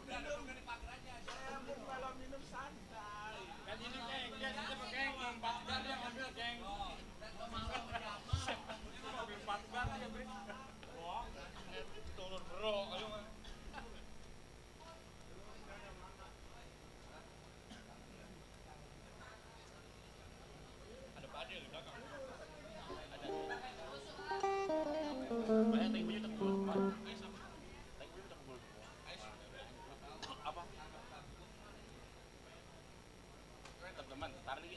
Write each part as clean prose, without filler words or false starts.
minum. Saya pun kalau minum santai. Kan ini geng, dia sudah geng, Pak Gar yang ambil geng. Mobil Pak Gar ya, Bre. Wah, turun bro, ayo. Ada Pak Adil di belakang. Ada. Banyak tadi punya tembul. Tadi punya tembul. Apa? Teman, tarik.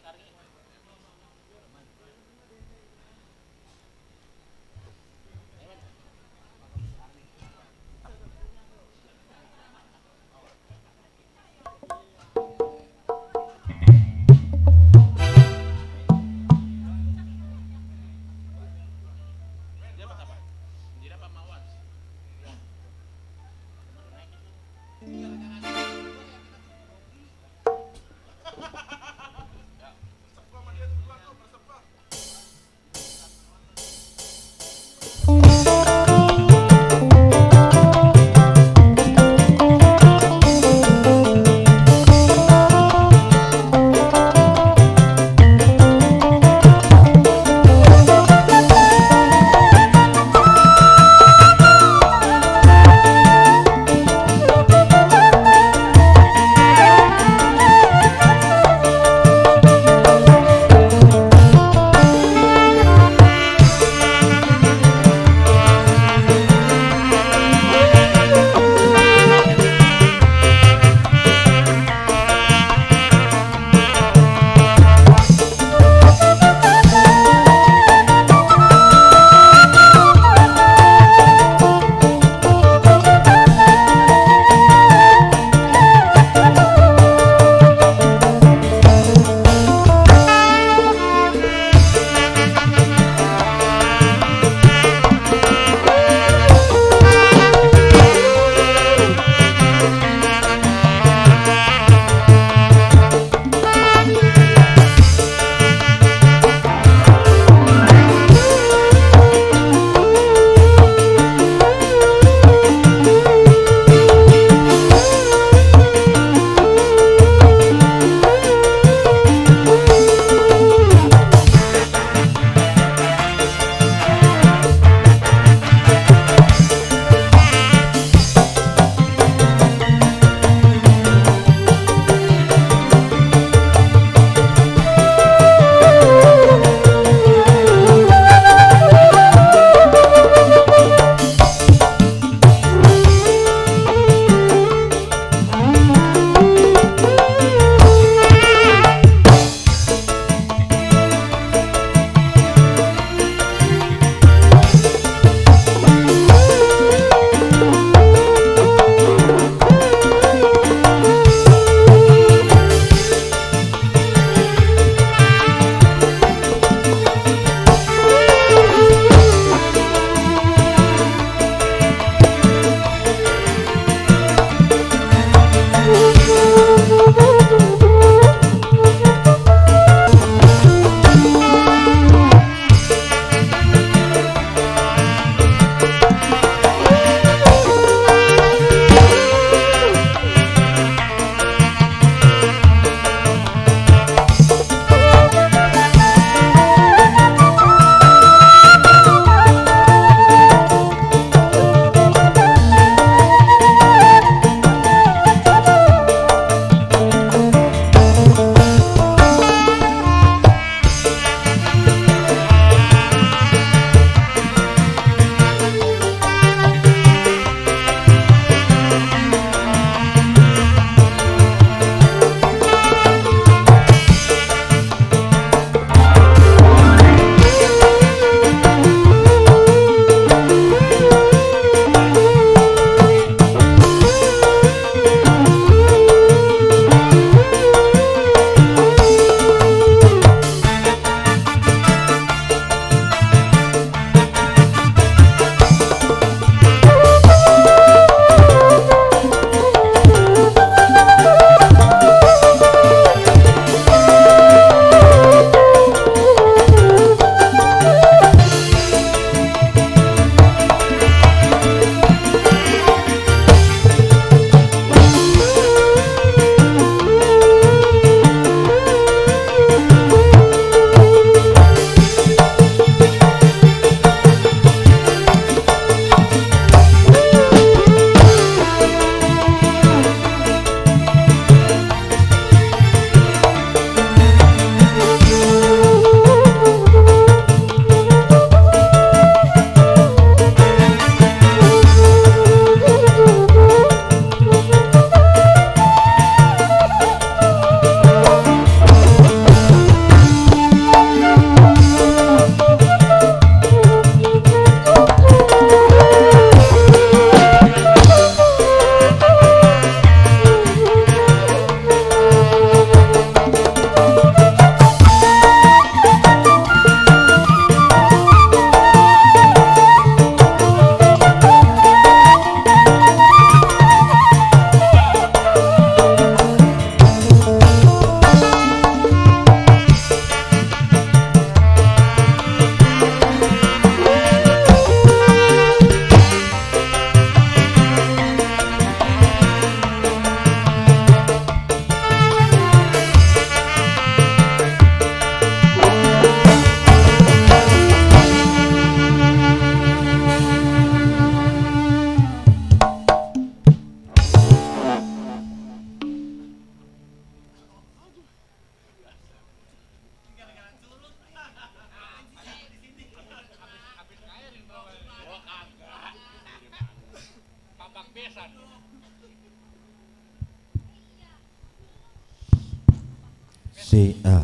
Si A.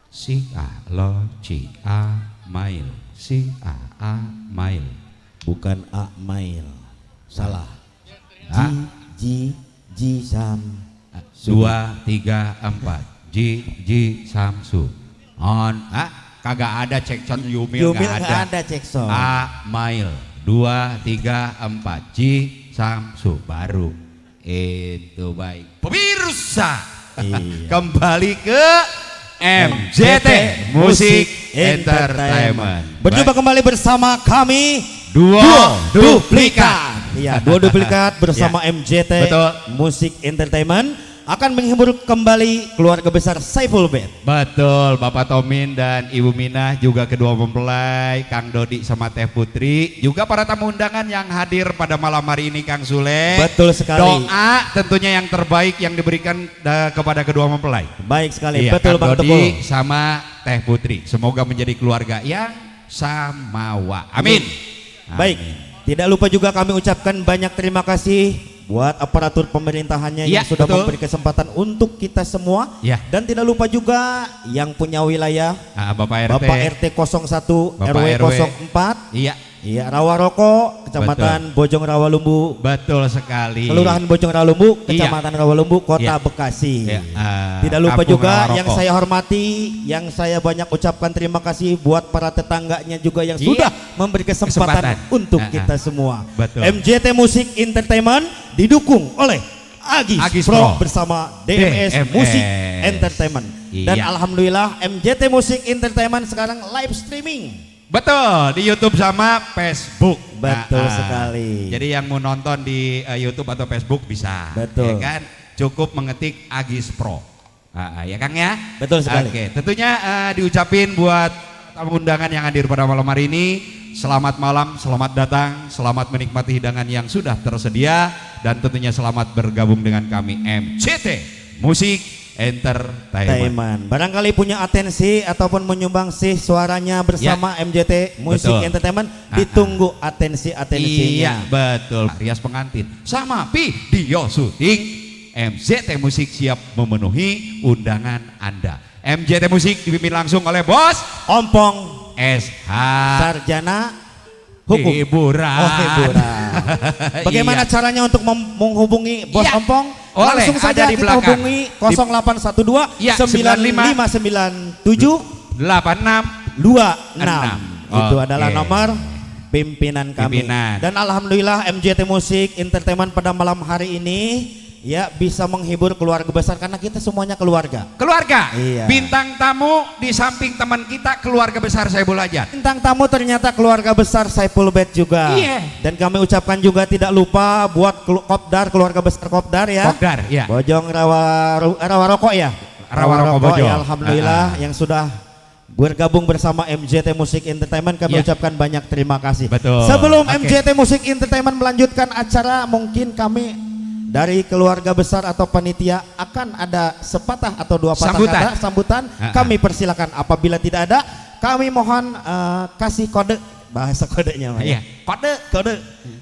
Si A lo ci A mail. Si A mail. Bukan A mail. Salah. A. Ji Sam. 2, 3, 4. Ji Samsu. On. Kagak ada cekcon Yumil Yumil nggak ada. cekson. A mail. 2, 3, 4. Ji Samsu baru. Itu baik. Pemirsa. Iya. Kembali ke MJT Musik Entertainment. Berjumpa kembali bersama kami Duo Duplikat. Iya, Duo Duplikat bersama MJT Betul. Musik Entertainment akan menghibur kembali keluarga besar Saiful Band. Betul, Bapak Tomin dan Ibu Minah, juga kedua mempelai, Kang Dodi sama Teh Putri, juga para tamu undangan yang hadir pada malam hari ini, Kang Sule. Betul sekali. Doa tentunya yang terbaik yang diberikan kepada kedua mempelai. Baik sekali, Iya, betul Kang Bang Dodi Tukul. sama Teh Putri. Semoga menjadi keluarga yang samawa. Amin. Baik, Amin. tidak lupa juga kami ucapkan banyak terima kasih buat aparatur pemerintahannya Ya, yang sudah betul. memberi kesempatan untuk kita semua. Ya. Dan tidak lupa juga yang punya wilayah Bapak RT. Bapak RT 01 Bapak RW RW. 04. Iya, Iya, Rawaroko, Kecamatan Bojong Rawalumbu, betul sekali. Kelurahan Bojong Rawalumbu, Iya. Kecamatan Rawalumbu, Kota Iya. Bekasi. Iya, Tidak lupa Kampung juga Rawaroko. yang saya hormati, yang saya banyak ucapkan terima kasih buat para tetangganya juga yang Iya. sudah memberi kesempatan untuk kita semua. Betul. MJT Musik Entertainment didukung oleh Agis Pro Pro bersama DMS Musik Entertainment. Dan Iya. alhamdulillah MJT Musik Entertainment sekarang live streaming. Betul, di YouTube sama Facebook. Betul sekali. Jadi yang mau nonton di YouTube atau Facebook bisa. Betul. Ya kan? Cukup mengetik Agis Pro. Ya Kang ya? Betul sekali. Oke, tentunya diucapin buat tamu undangan yang hadir pada malam hari ini. Selamat malam, selamat datang, selamat menikmati hidangan yang sudah tersedia, dan tentunya selamat bergabung dengan kami MJT Musik Entertainment. Barangkali punya atensi ataupun menyumbangsi suaranya bersama MJT Musik Betul. Entertainment, ditunggu atensinya. Iya, betul. Rias pengantin sama video syuting, MJT Musik siap memenuhi undangan Anda. MJT Musik dipimpin langsung oleh Bos Ompong SH Sarjana Hukum. Hiburan. Oh, hiburan. Bagaimana Iya. caranya untuk menghubungi Bos Iya. Ompong? Oleh, Langsung saja ada di kita belakang. hubungi 0812 Iya, 9597 86 26. Itu Oke. adalah nomor pimpinan kami. Pimpinan. Dan alhamdulillah MJT Musik Entertainment pada malam hari ini ya bisa menghibur keluarga besar karena kita semuanya keluarga. Keluarga. Iya. Bintang tamu di samping teman kita keluarga besar Saiful Ajat. Bintang tamu ternyata keluarga besar Saiful Band juga. Iya. Dan kami ucapkan juga tidak lupa buat Kopdar, keluarga besar Kopdar ya. Kopdar, iya. Bojong Rawaroko ya. Rawaroko Bojong. ya, alhamdulillah yang sudah bergabung bersama MJT Musik Entertainment, kami Iya. ucapkan banyak terima kasih. Betul. Sebelum Oke. MJT Musik Entertainment melanjutkan acara, mungkin kami dari keluarga besar atau panitia akan ada sepatah atau dua patah Sambutan. kata sambutan. Kami persilakan. Apabila tidak ada, kami mohon kasih kode, bahasa kodenya. Iya. Kode. Kode.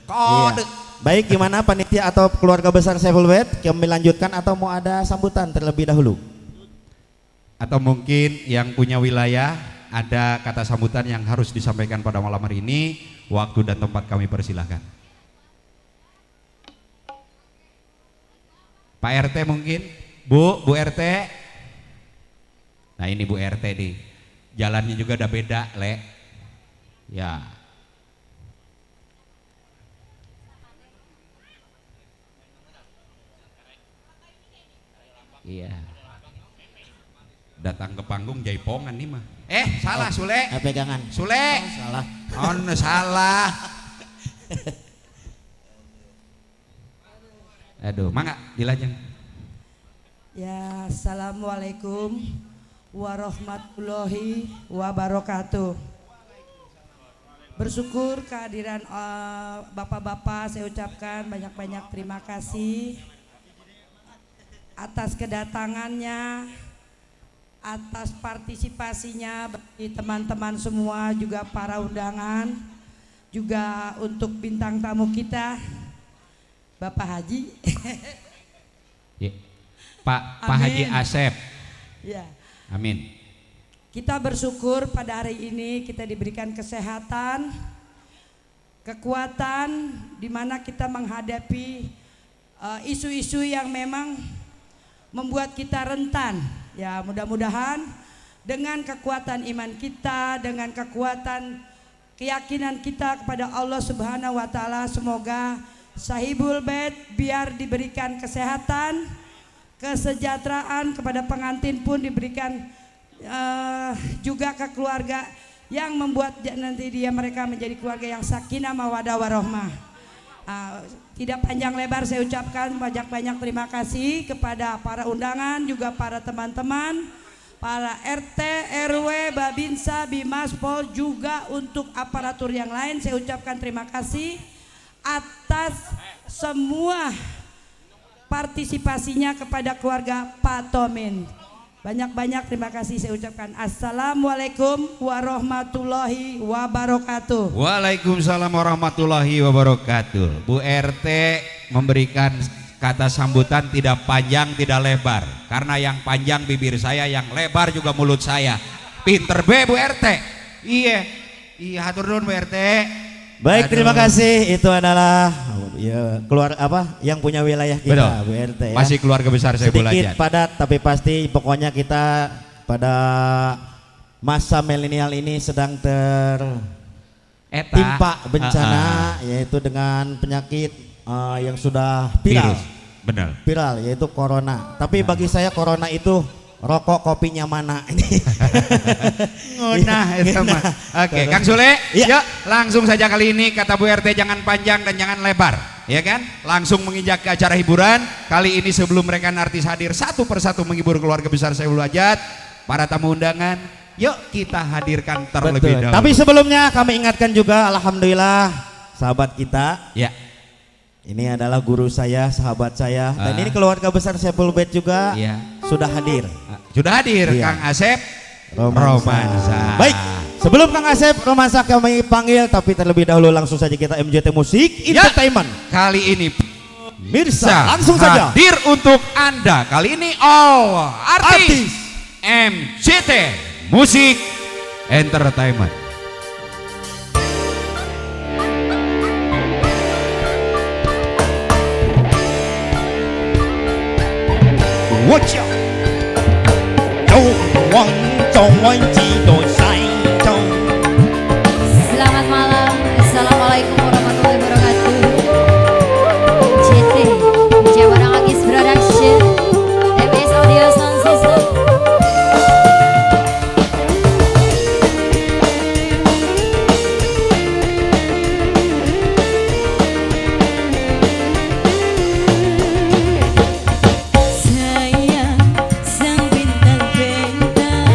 Kode. Iya. Baik, gimana panitia atau keluarga besar Saiful Band? Kami lanjutkan atau mau ada sambutan terlebih dahulu? Atau mungkin yang punya wilayah ada kata sambutan yang harus disampaikan pada malam hari ini. Waktu dan tempat kami persilahkan. Pak RT mungkin, Bu RT. Nah ini Bu RT nih, jalannya juga udah beda, Le. Ya. Iya. Datang ke panggung jaipongan nih mah. Salah Sule. Pegangan. Sule. Salah. Salah. Aduh, mangga dilajeng. Ya, assalamualaikum warahmatullahi wabarakatuh. Bersyukur kehadiran bapak-bapak, saya ucapkan banyak-banyak terima kasih atas kedatangannya, atas partisipasinya bagi teman-teman semua, juga para undangan, juga untuk bintang tamu kita Bapak Haji. Ya. Pak Amin. Haji Asep. Ya. Amin. Kita bersyukur pada hari ini kita diberikan kesehatan, kekuatan di mana kita menghadapi isu-isu yang memang membuat kita rentan. Ya, mudah-mudahan dengan kekuatan iman kita, dengan kekuatan keyakinan kita kepada Allah Subhanahu wa taala, semoga Sahibul Bait biar diberikan kesehatan, kesejahteraan, kepada pengantin pun diberikan juga ke keluarga yang membuat nanti mereka menjadi keluarga yang sakinah mawadah warahmah. Tidak panjang lebar saya ucapkan banyak-banyak terima kasih kepada para undangan, juga para teman-teman, para RT, RW, Babinsa, Bimaspol, juga untuk aparatur yang lain saya ucapkan terima kasih atas semua partisipasinya kepada keluarga Pak Tomin. Banyak-banyak terima kasih saya ucapkan. Assalamualaikum warahmatullahi wabarakatuh. Waalaikumsalam warahmatullahi wabarakatuh. Bu RT memberikan kata sambutan tidak panjang tidak lebar, karena yang panjang bibir saya, yang lebar juga mulut saya. Pinter be Bu RT. Iya hatur nuhun Bu RT. Baik, terima kasih. Itu adalah ya, keluar apa yang punya wilayah kita. Betul. Bu RT ya. Masih keluarga besar saya sedikit belajar. padat tapi pasti pokoknya kita pada masa milenial ini sedang tertimpa bencana yaitu dengan penyakit yang sudah viral. Virus. Benar. Viral yaitu corona. Tapi bagi saya corona itu rokok kopinya mana ini. Ngunah itu mah. Oke, Kang Sule, Iya. yuk langsung saja kali ini kata Bu RT jangan panjang dan jangan lebar, ya kan? Langsung menginjak ke acara hiburan. Kali ini sebelum mereka artis hadir satu persatu menghibur keluarga besar Saiful Hajat, para tamu undangan, yuk kita hadirkan terlebih Betul. dahulu. Tapi sebelumnya kami ingatkan juga, alhamdulillah sahabat kita. Ya. Ini adalah guru saya, sahabat saya, dan ini keluarga besar Saiful Bait juga sudah hadir. Sudah hadir Iya. Kang Asep Romansa. Baik, sebelum Kang Asep Romansa kami panggil, tapi terlebih dahulu langsung saja kita MJT Musik Entertainment. Kali ini Mirsa, langsung saja hadir untuk Anda. Kali ini all artis MJT Musik Entertainment. Watch out. 有王中文几多晒中。 Selamat malam, assalamualaikum warahmatullahi wabarakatuh. JT, Jabarang Agis Production, MS Audio Sound System. Sayang, sang bintang-bintang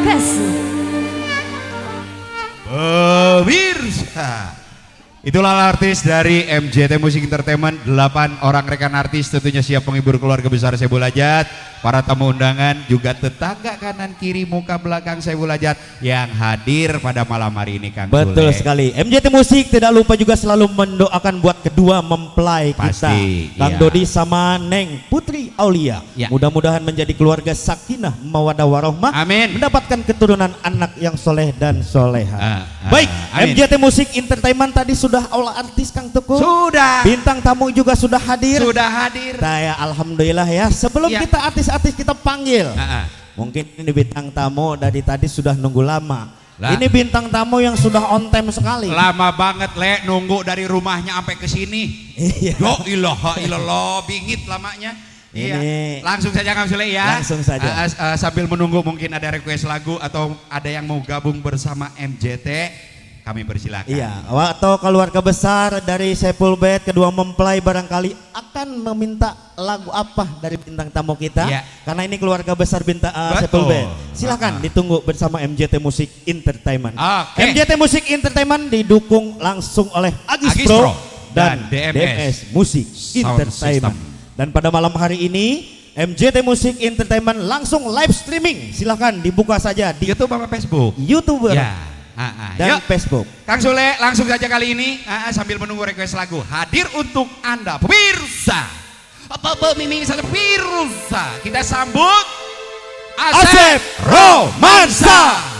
best. Pemirsa, itulah artis dari MJT Music Entertainment, 8 orang rekan artis tentunya siap menghibur keluarga besar Saiful Hajat, para tamu undangan juga tetangga kanan kiri muka belakang Saiful Hajat yang hadir pada malam hari ini Kang Betul Sule. sekali. MJT Musik tidak lupa juga selalu mendoakan buat kedua mempelai kita, Pasti, Kang iya. Dodi sama Neng Putri Aulia. Ya. Mudah-mudahan menjadi keluarga sakinah mawadah warahmah. Amin. Mendapatkan keturunan anak yang soleh dan soleha. Baik, amin. MJT Musik Entertainment tadi sudah aula artis Kang Tuku. Sudah. Bintang tamu juga sudah hadir. Sudah hadir. Saya alhamdulillah ya. Sebelum Ya. kita artis-artis kita panggil. Ah, ah. Mungkin ini bintang tamu dari tadi sudah nunggu lama. Lah. Ini bintang tamu yang sudah on time sekali. Lama banget Le nunggu dari rumahnya sampai ke sini. Iya. Yo ilaha illallah, bingit lamanya. Iya. Ini- Langsung saja Kang Sule ya. Langsung saja. Sambil menunggu mungkin ada request lagu atau ada yang mau gabung bersama MJT, kami persilakan. Iya, atau keluarga besar dari Saiful Band kedua mempelai barangkali akan meminta lagu apa dari bintang tamu kita? Iya. Karena ini keluarga besar bintang Betul. Saiful Band. Silakan ditunggu bersama MJT Musik Entertainment. Oke. MJT Musik Entertainment didukung langsung oleh Agis, Agis Pro Pro dan dan DMS Musik Sound Entertainment. System. Dan pada malam hari ini MJT Musik Entertainment langsung live streaming. Silakan dibuka saja di YouTube apa Facebook? YouTuber Ya. dan Yuk. Facebook. Kang Sule langsung saja kali ini sambil menunggu request lagu hadir untuk Anda pemirsa. Apa miming saja pemirsa. Kita sambut Asep Romansa.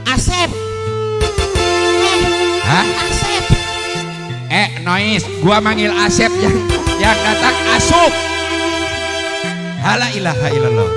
Asep. Hah? Asep. Noise, gua manggil Asep yang datang Asup. Hala ilaha illallah.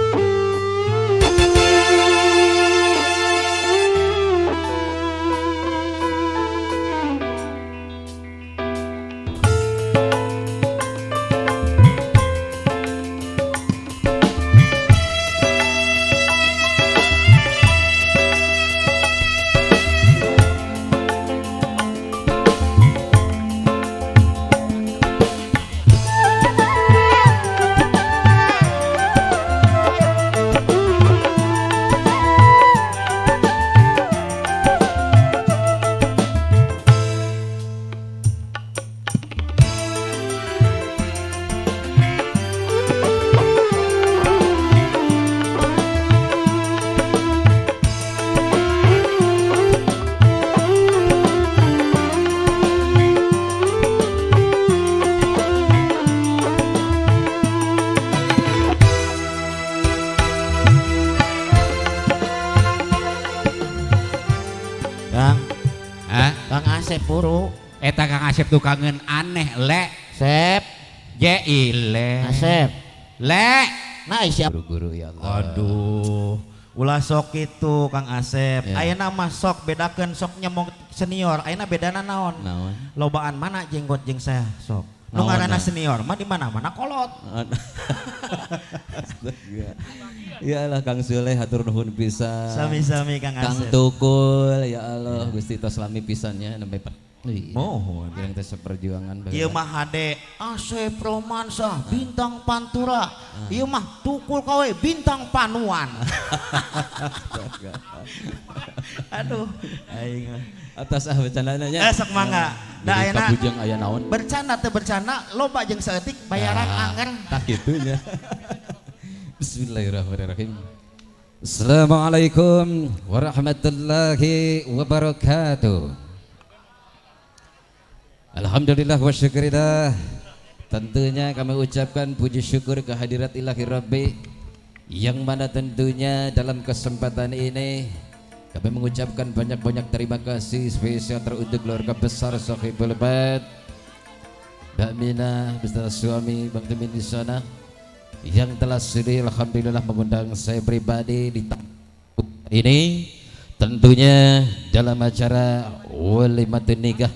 Kang Asep Puru. Eta Kang Asep tuh kangen aneh Le. Sep. Je ile. Asep. Le. Nah siap. Guru-guru ya Allah. Aduh. Ulah sok itu Kang Asep. Ya. Ayeuna mah sok bedakeun sok nyemong senior. Ayeuna bedana naon? Naon? Lobaan mana jenggot jeung saya sok. Nu Naon, ngaranna nah? senior mah di mana-mana kolot. Astaga. Ya Allah Kang Sule hatur nuhun pisan. Sami-sami Kang Kang Asep. Tukul ya Allah Gusti tos lami pisannya nembe Pak. Mohon. Kirang teh seperjuangan Ieu mah hade Asep Romansa bintang Pantura. Ieu mah Tukul kawe bintang Panuan. Aduh. Aing. atas bercandanya nya. Sok mangga. Da Jadi ayeuna kabujang aya naon? bercanda teu bercanda loba jeung saeutik bayaran angger. Tak gitunya. Bismillahirrahmanirrahim. Assalamualaikum warahmatullahi wabarakatuh. Alhamdulillah wa syukurillah. Tentunya kami ucapkan puji syukur kehadirat ilahi Rabbi, yang mana tentunya dalam kesempatan ini kami mengucapkan banyak-banyak terima kasih spesial teruntuk keluarga besar Sahibul Bait, Mbak Mina beserta suami Bang Temin di sana yang telah sudi alhamdulillah mengundang saya pribadi di tempat ini, tentunya dalam acara walimatun nikah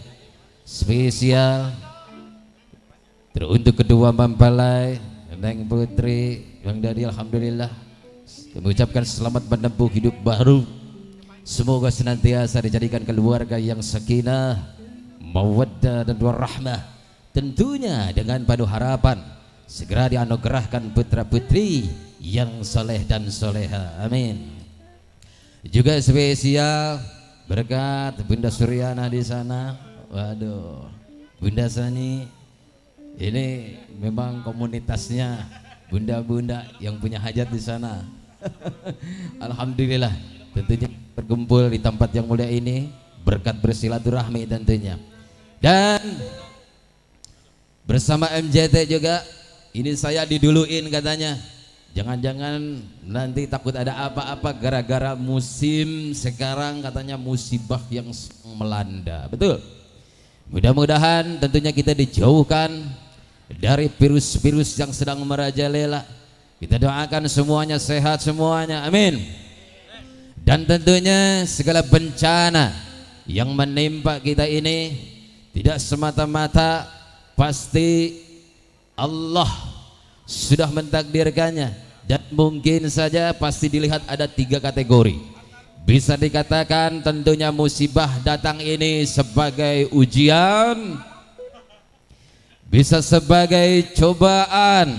spesial teruntuk kedua mempelai Neng Putri Bang Dadi. Alhamdulillah kami ucapkan selamat menempuh hidup baru. Semoga senantiasa dijadikan keluarga yang sakinah, mawaddah dan warahmah, tentunya dengan penuh harapan segera dianugerahkan putra putri yang soleh dan soleha, amin. Juga spesial berkat Bunda Suryana di sana. Waduh, Bunda Sani ini memang komunitasnya bunda-bunda yang punya hajat di sana. Alhamdulillah, tentunya berkumpul di tempat yang mulia ini berkat bersilaturahmi tentunya. Dan bersama MJT juga ini saya diduluin katanya. Jangan-jangan nanti takut ada apa-apa gara-gara musim sekarang katanya musibah yang melanda. Betul. Mudah-mudahan tentunya kita dijauhkan dari virus-virus yang sedang merajalela. Kita doakan semuanya sehat semuanya, amin. Dan tentunya segala bencana yang menimpa kita ini tidak semata-mata pasti Allah sudah mentakdirkannya, dan mungkin saja pasti dilihat ada 3 kategori. Bisa dikatakan tentunya musibah datang ini sebagai ujian, bisa sebagai cobaan,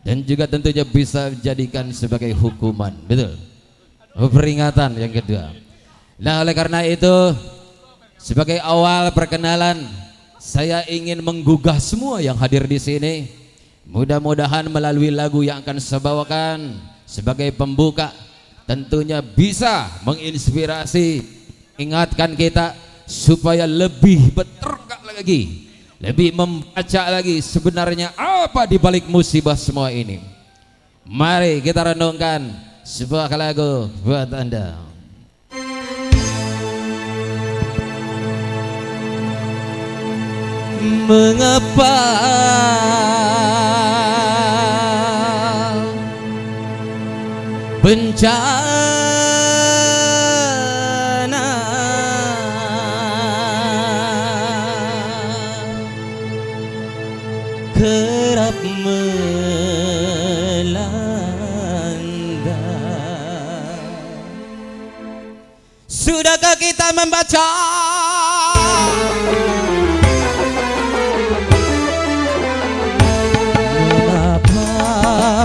dan juga tentunya bisa dijadikan sebagai hukuman, betul, peringatan yang kedua. Nah, oleh karena itu sebagai awal perkenalan saya ingin menggugah semua yang hadir di sini. Mudah-mudahan melalui lagu yang akan saya bawakan sebagai pembuka tentunya bisa menginspirasi, ingatkan kita supaya lebih berterka lagi, lebih membaca lagi sebenarnya apa di balik musibah semua ini. Mari kita renungkan sebuah lagu buat Anda. Mengapa bencana kerap melanda? Sudahkah kita membaca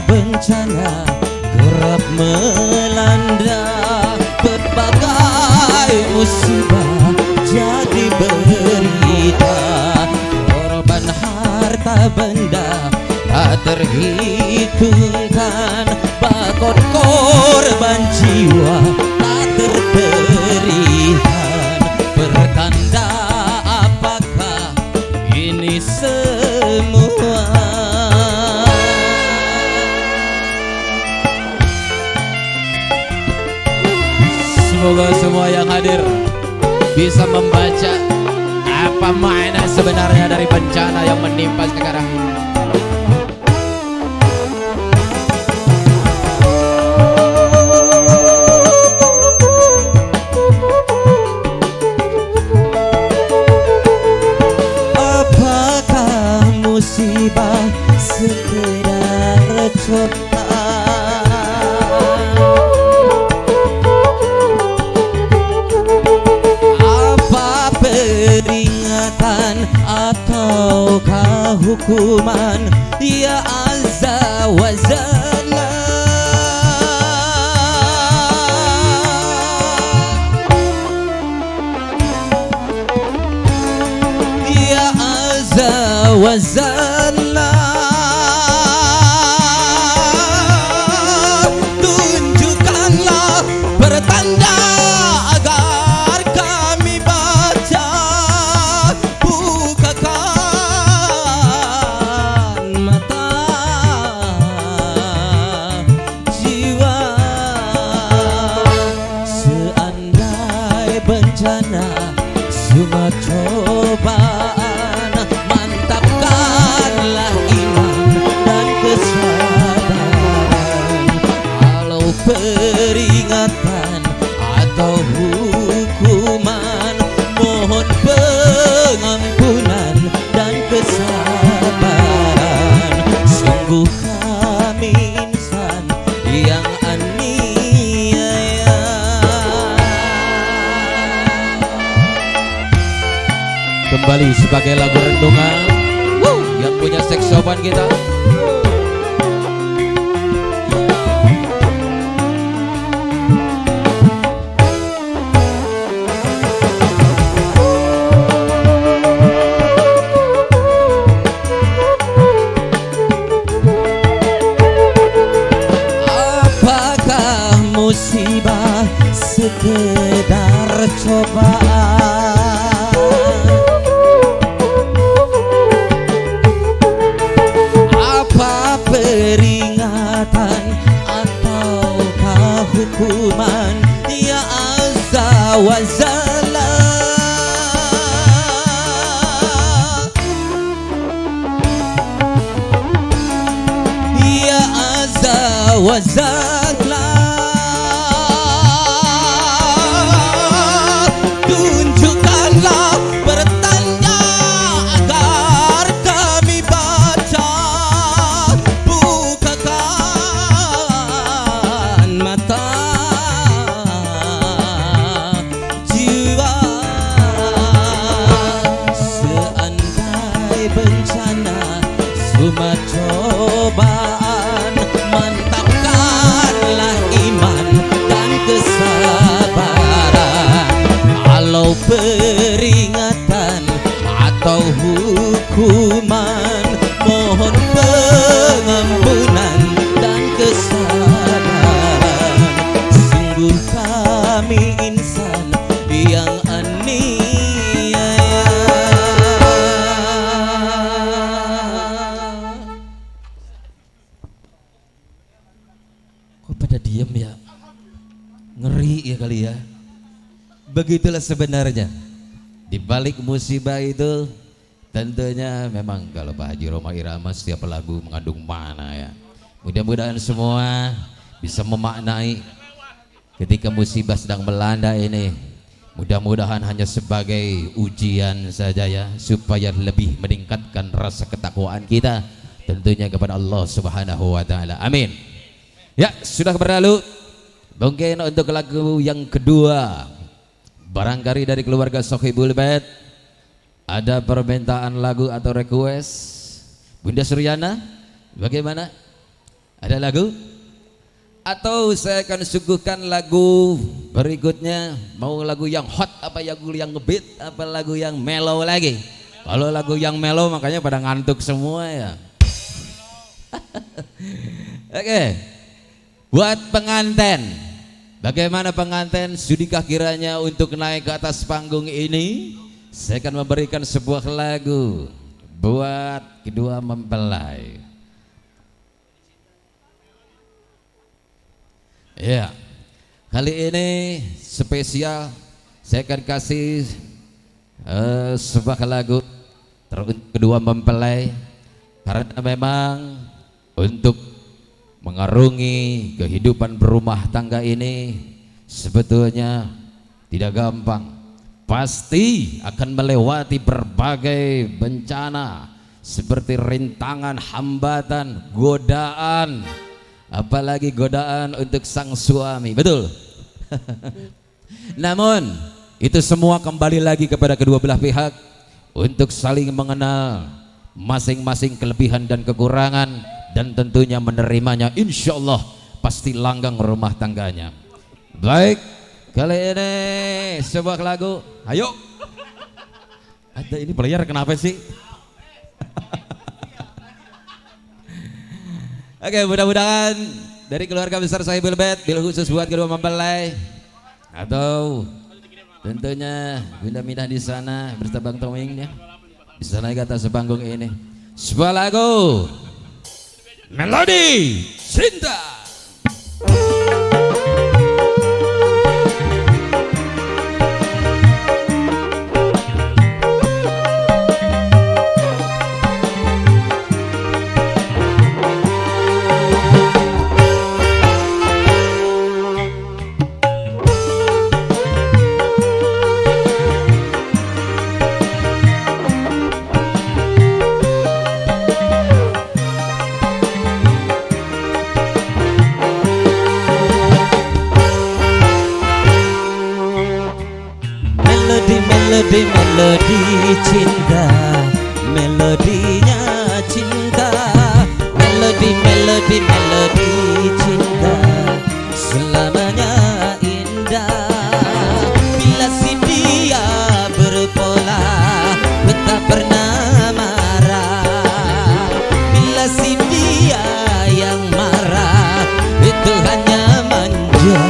bencana kerap melanda, berbagai musibah jadi berita, korban harta benda tak terhitungkan, bahkan korban jiwa tak terberikan. Pertanda apakah ini semua? Semoga semua yang hadir bisa membaca apa makna sebenarnya dari bencana yang menimpa sekarang ini. Apakah musibah sekedar cobaan? Peringatan ataukah hukuman? Ya azza wa jalla, ya azza wa jalla, tunjukkanlah pertanda agar kami baca, bukakan mata jiwa. Seandai bencana semua cobaan, mantapkanlah iman dan kesabaran. Kalau peringatan atau hukuman, mohon pengampunan dan kesabaran. Sungguh kami insan yang aniaya. Kembali kembali sebagai lagu renungan yang punya seksopan kita. Apakah musibah sekedar cobaan? Apa peringatan ataukah hukuman? Ya azza wa jalla, ya azza wa jalla, tunjukkanlah bertanda agar kami baca, bukakan mata jiwa. Seandai bencana semua cobaan, mantapkanlah iman dan kesabaran. Kalau peringatan atau hukuman, mohon pengampunan dan kesabaran. Sungguh kami insan yang aniaya. Kok pada diem ya? Ngeri ya kali ya. Begitulah sebenarnya di balik musibah itu. Tentunya memang kalau Pak Haji Roma Irama setiap lagu mengandung makna ya. Mudah-mudahan semua bisa memaknai ketika musibah sedang melanda ini. Mudah-mudahan hanya sebagai ujian saja ya, supaya lebih meningkatkan rasa ketakwaan kita tentunya kepada Allah Subhanahu wa taala. Amin. Ya, sudah berlalu. Mungkin untuk lagu yang kedua, barangkali dari keluarga Sohibul Bait ada permintaan lagu atau request. Bunda Suryana, bagaimana? Ada lagu? Atau saya akan suguhkan lagu berikutnya. Mau lagu yang hot apa lagu yang ngebeat apa lagu yang mellow lagi? Kalau lagu yang mellow makanya pada ngantuk semua ya. Oke. Buat pengantin, bagaimana pengantin? Sudikah kiranya untuk naik ke atas panggung ini? Saya akan memberikan sebuah lagu buat kedua mempelai. Ya, kali ini spesial saya akan kasih sebuah lagu untuk kedua mempelai, karena memang untuk mengarungi kehidupan berumah tangga ini sebetulnya tidak gampang. Pasti akan melewati berbagai bencana seperti rintangan, hambatan, godaan, apalagi godaan untuk sang suami, betul? Namun itu semua kembali lagi kepada kedua belah pihak untuk saling mengenal masing-masing kelebihan dan kekurangan, dan tentunya menerimanya. Insya Allah pasti langgang rumah tangganya. Baik, kali ini sebuah lagu. Ayo. Ada ini player kenapa sih? Oke, mudah-mudahan dari keluarga besar Sohibul Bait, bil khusus buat kedua mempelai atau tentunya Bunda Minah di sana beserta Bang Toming ya, bisa naik ke atas panggung ini. Sebuah lagu Melodi Cinta. cinta, melodinya cinta, melodi cinta, selamanya indah. Bila si dia berpola, tak pernah marah. Bila si dia yang marah, itu hanya manja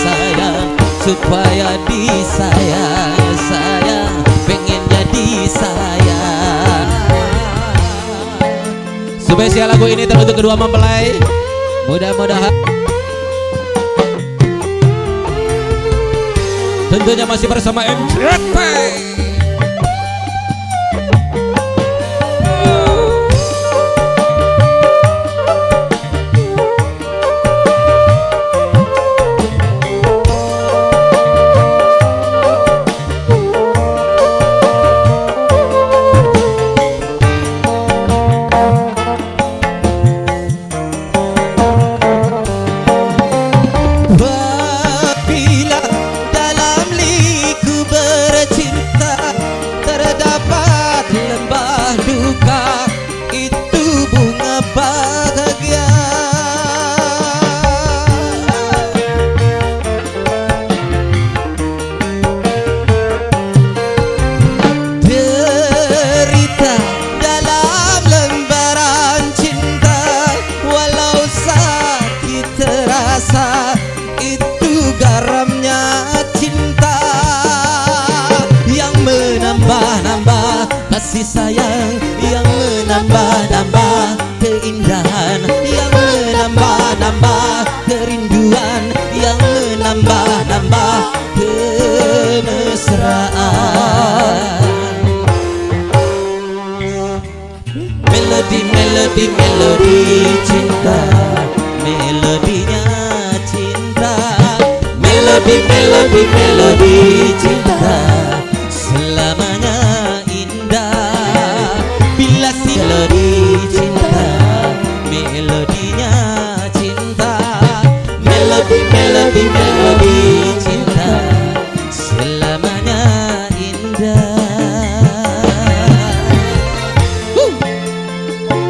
sayang, supaya disayang, sayang, pengennya disayang. Spesial lagu ini teruntuk kedua mempelai. Mudah-mudahan tentunya masih bersama MJP. Bila dalam liku bercinta terdapat lembah duka, itu bunga bahagia. Derita dalam lembaran cinta, walau sakit terasa, itu garamnya cinta yang menambah-nambah kasih sayang, yang menambah-nambah keindahan, yang menambah-nambah kerinduan, yang menambah-nambah kemesraan. Melodi cinta, melodinya cinta, melodi cinta, selamanya indah. Bila si melodi cinta, melodinya cinta, melodi cinta, selamanya indah.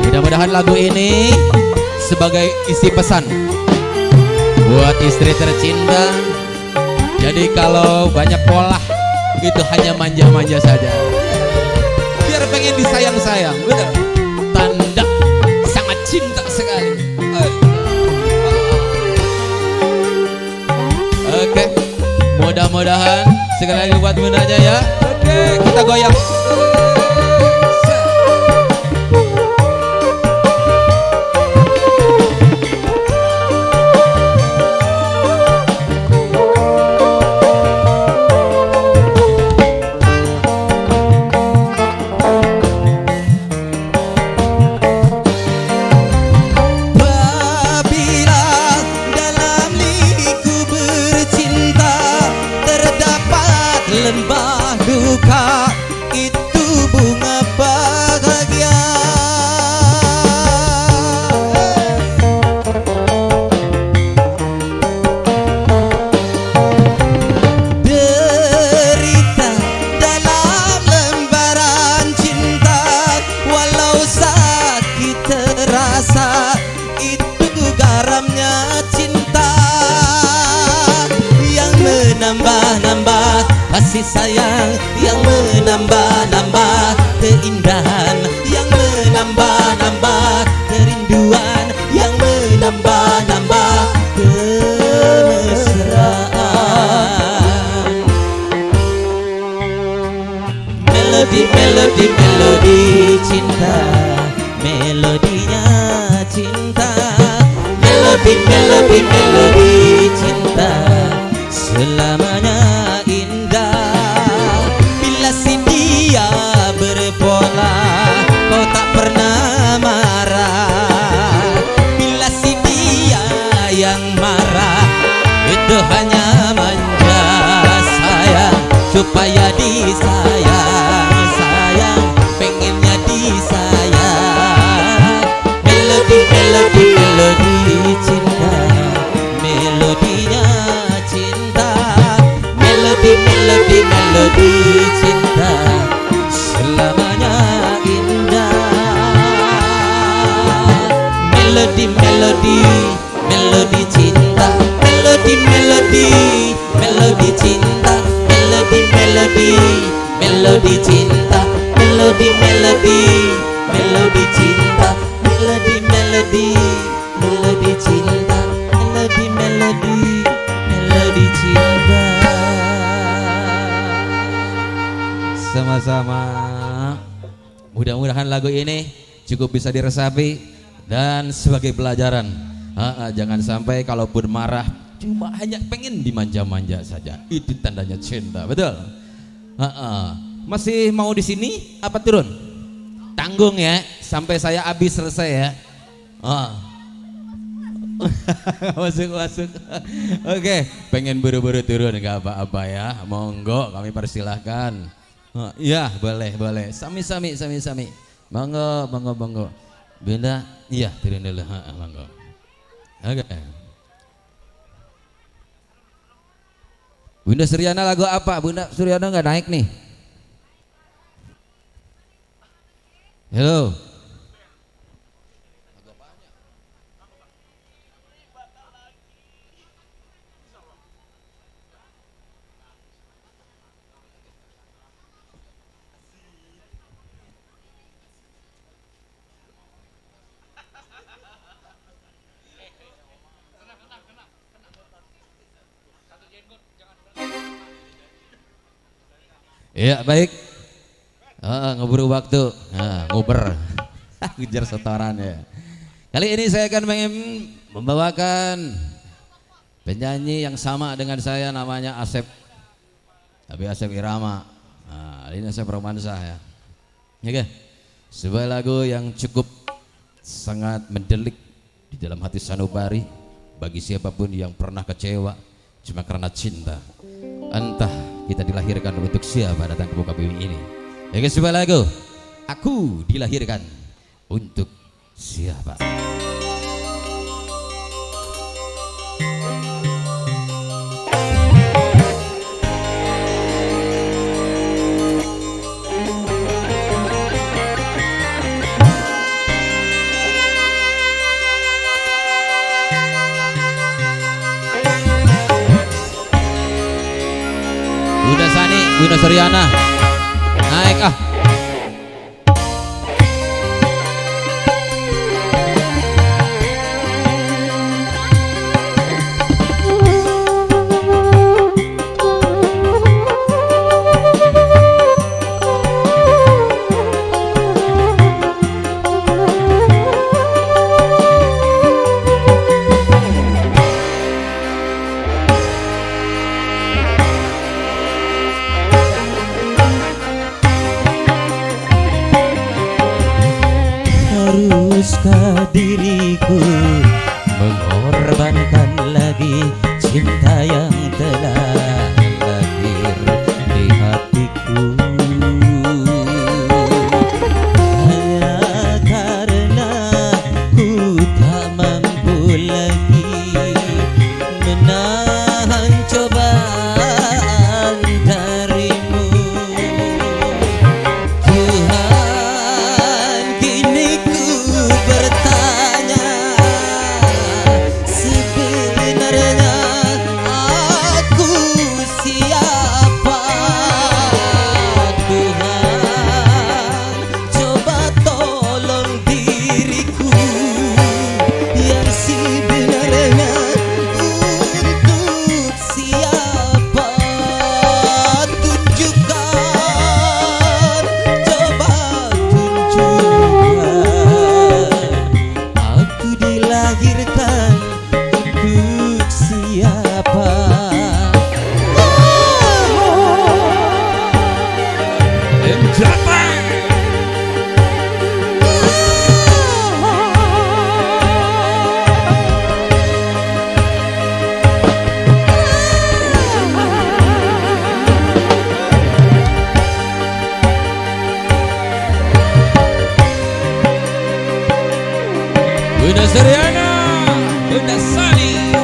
Mudah-mudahan lagu ini sebagai isi pesan buat istri tercinta. Jadi kalau banyak pola itu hanya manja-manja saja, biar pengen disayang-sayang, betul. Tanda sangat cinta sekali. Oke, mudah-mudahan sekali lagi buat bundanya ya. Oke, kita goyang. Lembah duka, itu bunga bahagia. Derita dalam lembaran cinta, walau sakit terasa, itu garamnya cinta yang menambah-nambah kasih sayang, yang menambah-nambah keindahan, yang menambah-nambah kerinduan, yang menambah-nambah kemesraan. Melodi cinta, melodinya cinta, melodi cinta, selamanya indah. Bila si dia berpola, kau tak pernah marah. Bila si dia yang marah, itu hanya manja sayang, supaya disayang, sayang, pengennya disayang. Melodi cinta, melodinya cinta, melodi cinta, melodi melodi melodi cinta, melodi melodi melodi cinta, melodi melodi melodi cinta, melodi melodi melodi cinta, melodi melodi melodi cinta, melodi melodi melodi cinta. Sama-sama. Mudah-mudahan lagu ini cukup bisa diresapi dan sebagai pelajaran. Jangan sampai kalaupun marah cuma hanya pengen dimanja-manja saja. Itu tandanya cinta, betul? Masih mau di sini apa turun? Tanggung ya sampai saya habis selesai ya. Masuk. Oke, pengen buru-buru turun nggak apa-apa ya. Monggo kami persilahkan. Ya boleh. Sami. Monggo. Bunda, iya turun dulu. Monggo. Oke. Bunda Suryana lagu apa? Bunda Suryana nggak naik nih. Halo. Ya baik, ngeburu waktu, nguber, ngejar setoran ya. Kali ini saya akan membawakan penyanyi yang sama dengan saya, namanya Asep, tapi Asep Irama. Ini Asep Romansa ya. Oke, sebuah lagu yang cukup sangat mendelik di dalam hati sanubari bagi siapapun yang pernah kecewa cuma karena cinta. Entah kita dilahirkan untuk siapa datang ke muka bumi ini. Ya guys, sebuah lagu Aku Dilahirkan Untuk Siapa. Bunda Sani, Bunda Suryana, naik ah. Haruskah diriku mengorbankan lagi cinta yang telah lahir di hatiku, hanya karena ku tak mampu lagi menahan cobaan darimu. Tuhan, kini ku bertanya, sebenarnya aku siapa? Tuhan, coba tolong diriku yang sebenarnya untuk siapa? Tunjukkan, coba tunjukkan, aku dilahirkan untuk siapa? Bunda Suryana, Bunda Sani.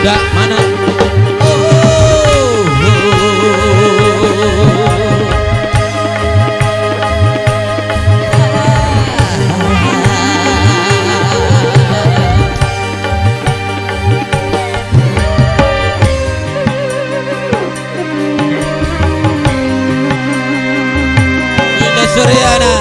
Udah mana? Indah Suryana.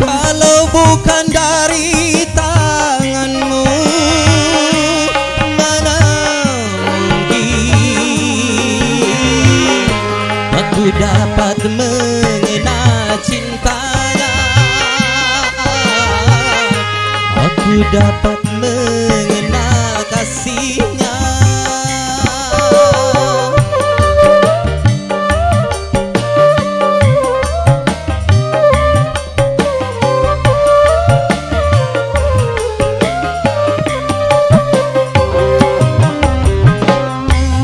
Kalau bukan dari tanganmu, mana mungkin aku dapat mengenal cintanya, aku dapat mengenal kasihnya.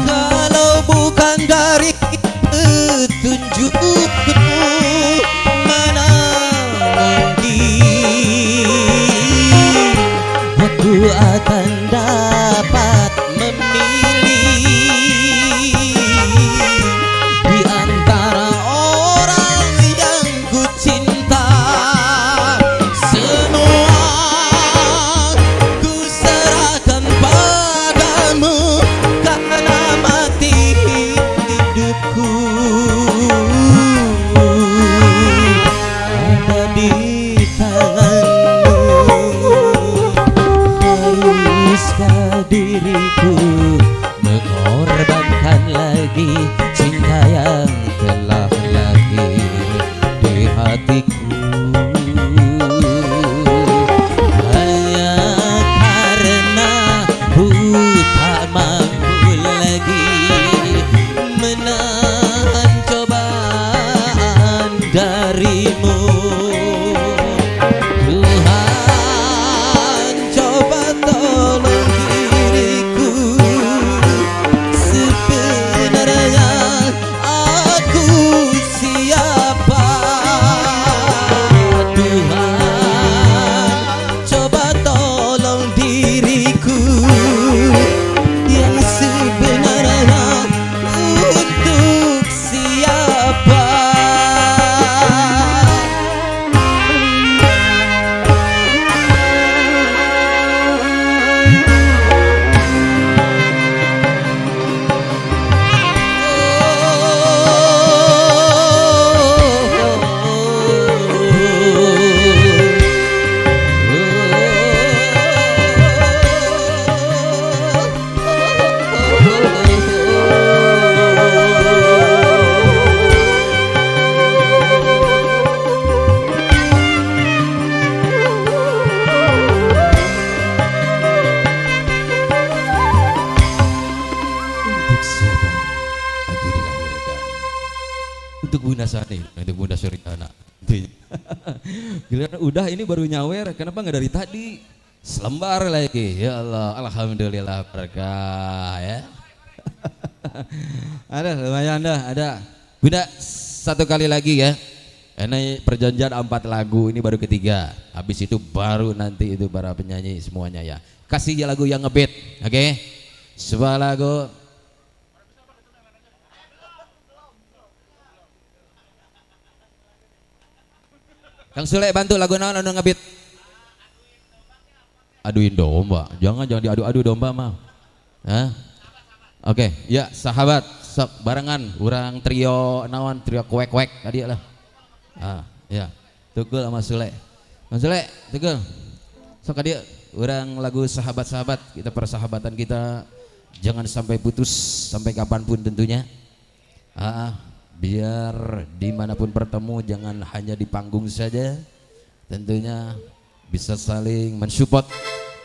Kalau bukan dari petunjukmu, mana mungkin aku akan dapat memilih di antara orang yang ku cinta. Semua ku serahkan padamu karena mati hidupku ada di tanganmu. Haruskah diriku mengorbankan lagi cinta yang telah lahir di hatiku, hanya karena ku tak mampu lagi menahan cobaan darimu. Tuhan, coba tolong diriku, sebenarnya aku siapa? Tuhan, coba tolong diriku yang sebenarnya untuk siapa? Untuk siapa aku dilahirkan? Untuk Bunda Sani, untuk Bunda Suryana. Giliran udah ini baru nyawer, kenapa nggak dari tadi? Selembar lagi, ya Allah, alhamdulillah berkah ya. Ada lumayan dah, ada. Bunda satu kali lagi ya. Ini perjanjian 4 lagu, ini baru ketiga. Habis itu baru nanti itu para penyanyi semuanya ya. Kasih lagu yang ngebeat, oke? Sebuah lagu. Kang Sule bantu lagu naon anu ngebeat. Aduin domba, jangan diadu-adu domba mah. Hah? Oke, ya sahabat, sok barengan, urang trio naon, trio kuek-kuek tadi lah. Ya, Tugul sama Sule. Mas Sule, Tugul. Sok dia urang lagu sahabat-sahabat, kita persahabatan kita jangan sampai putus sampai kapanpun tentunya. Biar dimanapun bertemu jangan hanya di panggung saja, tentunya bisa saling mensupport,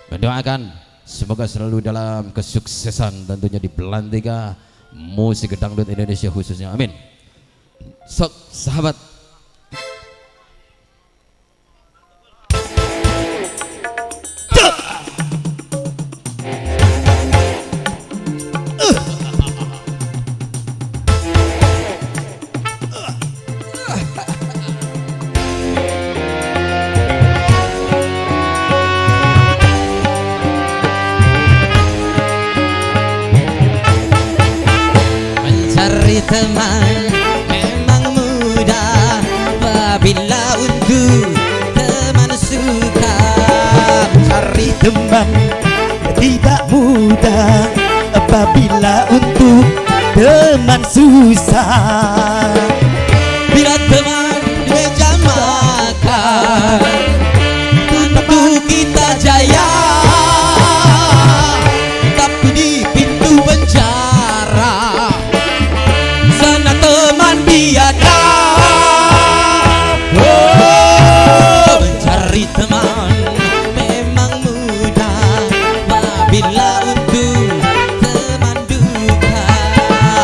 mendoakan semoga selalu dalam kesuksesan tentunya di Belantika musik dangdut Indonesia khususnya, amin. Sok sahabat. Mencari teman memang mudah, apabila untuk teman suka. Mencari teman tidak mudah apabila untuk teman susah. Bila teman di meja makan, tentu kita jaya. Tapi di pintu penjara, sana teman biada. Oh, mencari teman memang mudah, apabila untuk teman duka.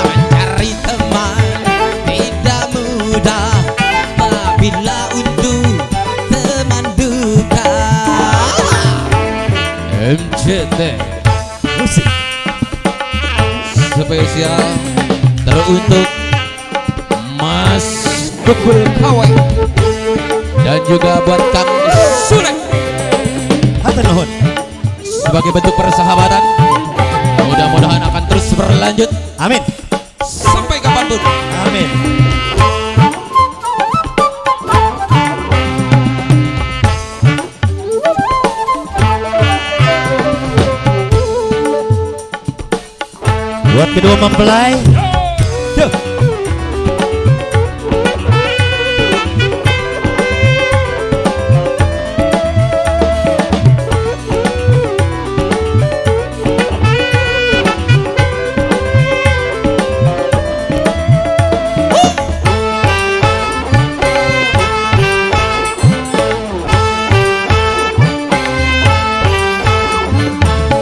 Mencari teman tidak mudah, apabila untuk teman duka. MCT Musik spesial teruntuk Mas Tukul Kawe dan juga buat Kang Sule. hatur nuhun. Sebagai bentuk persahabatan, mudah-mudahan akan terus berlanjut Amin. sampai kapanpun. Amin. Buat kedua mempelai, yuk.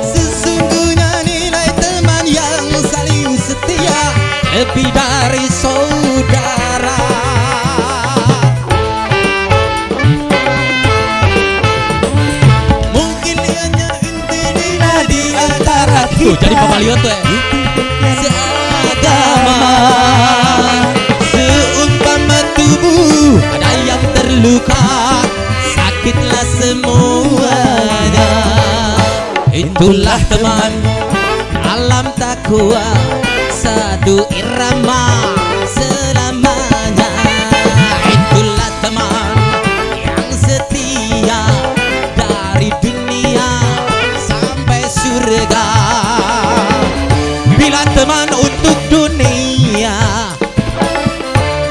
Sesungguhnya nilai teman yang saling setia lebih dari saudara. Mungkin hanya intinya di antara Tuh, kita jadi Papa Liot tuh ya. seagama, seumpama tubuh ada yang terluka, sakitlah semuanya. Itulah teman alam takwa, satu irama selamanya. Itulah teman yang setia dari dunia sampai surga. Bila teman untuk dunia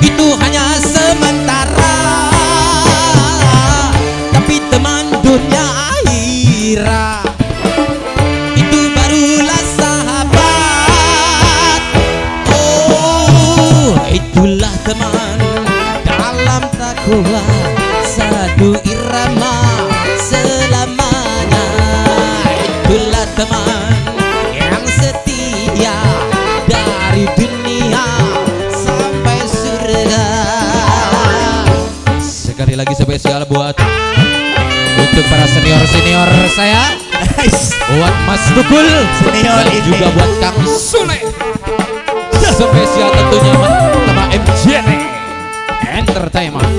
itu hanya sementara, tapi teman dunia akhirat itu barulah sahabat. Oh, itulah teman dalam takwa, satu irama selamanya. Itulah teman yang setia dari dunia sampai surga. Sekali lagi spesial buat untuk para senior-senior saya, buat Mas Tukul Senior dan ini. juga buat Kang Sule. Spesial tentunya sama MCT Entertainment.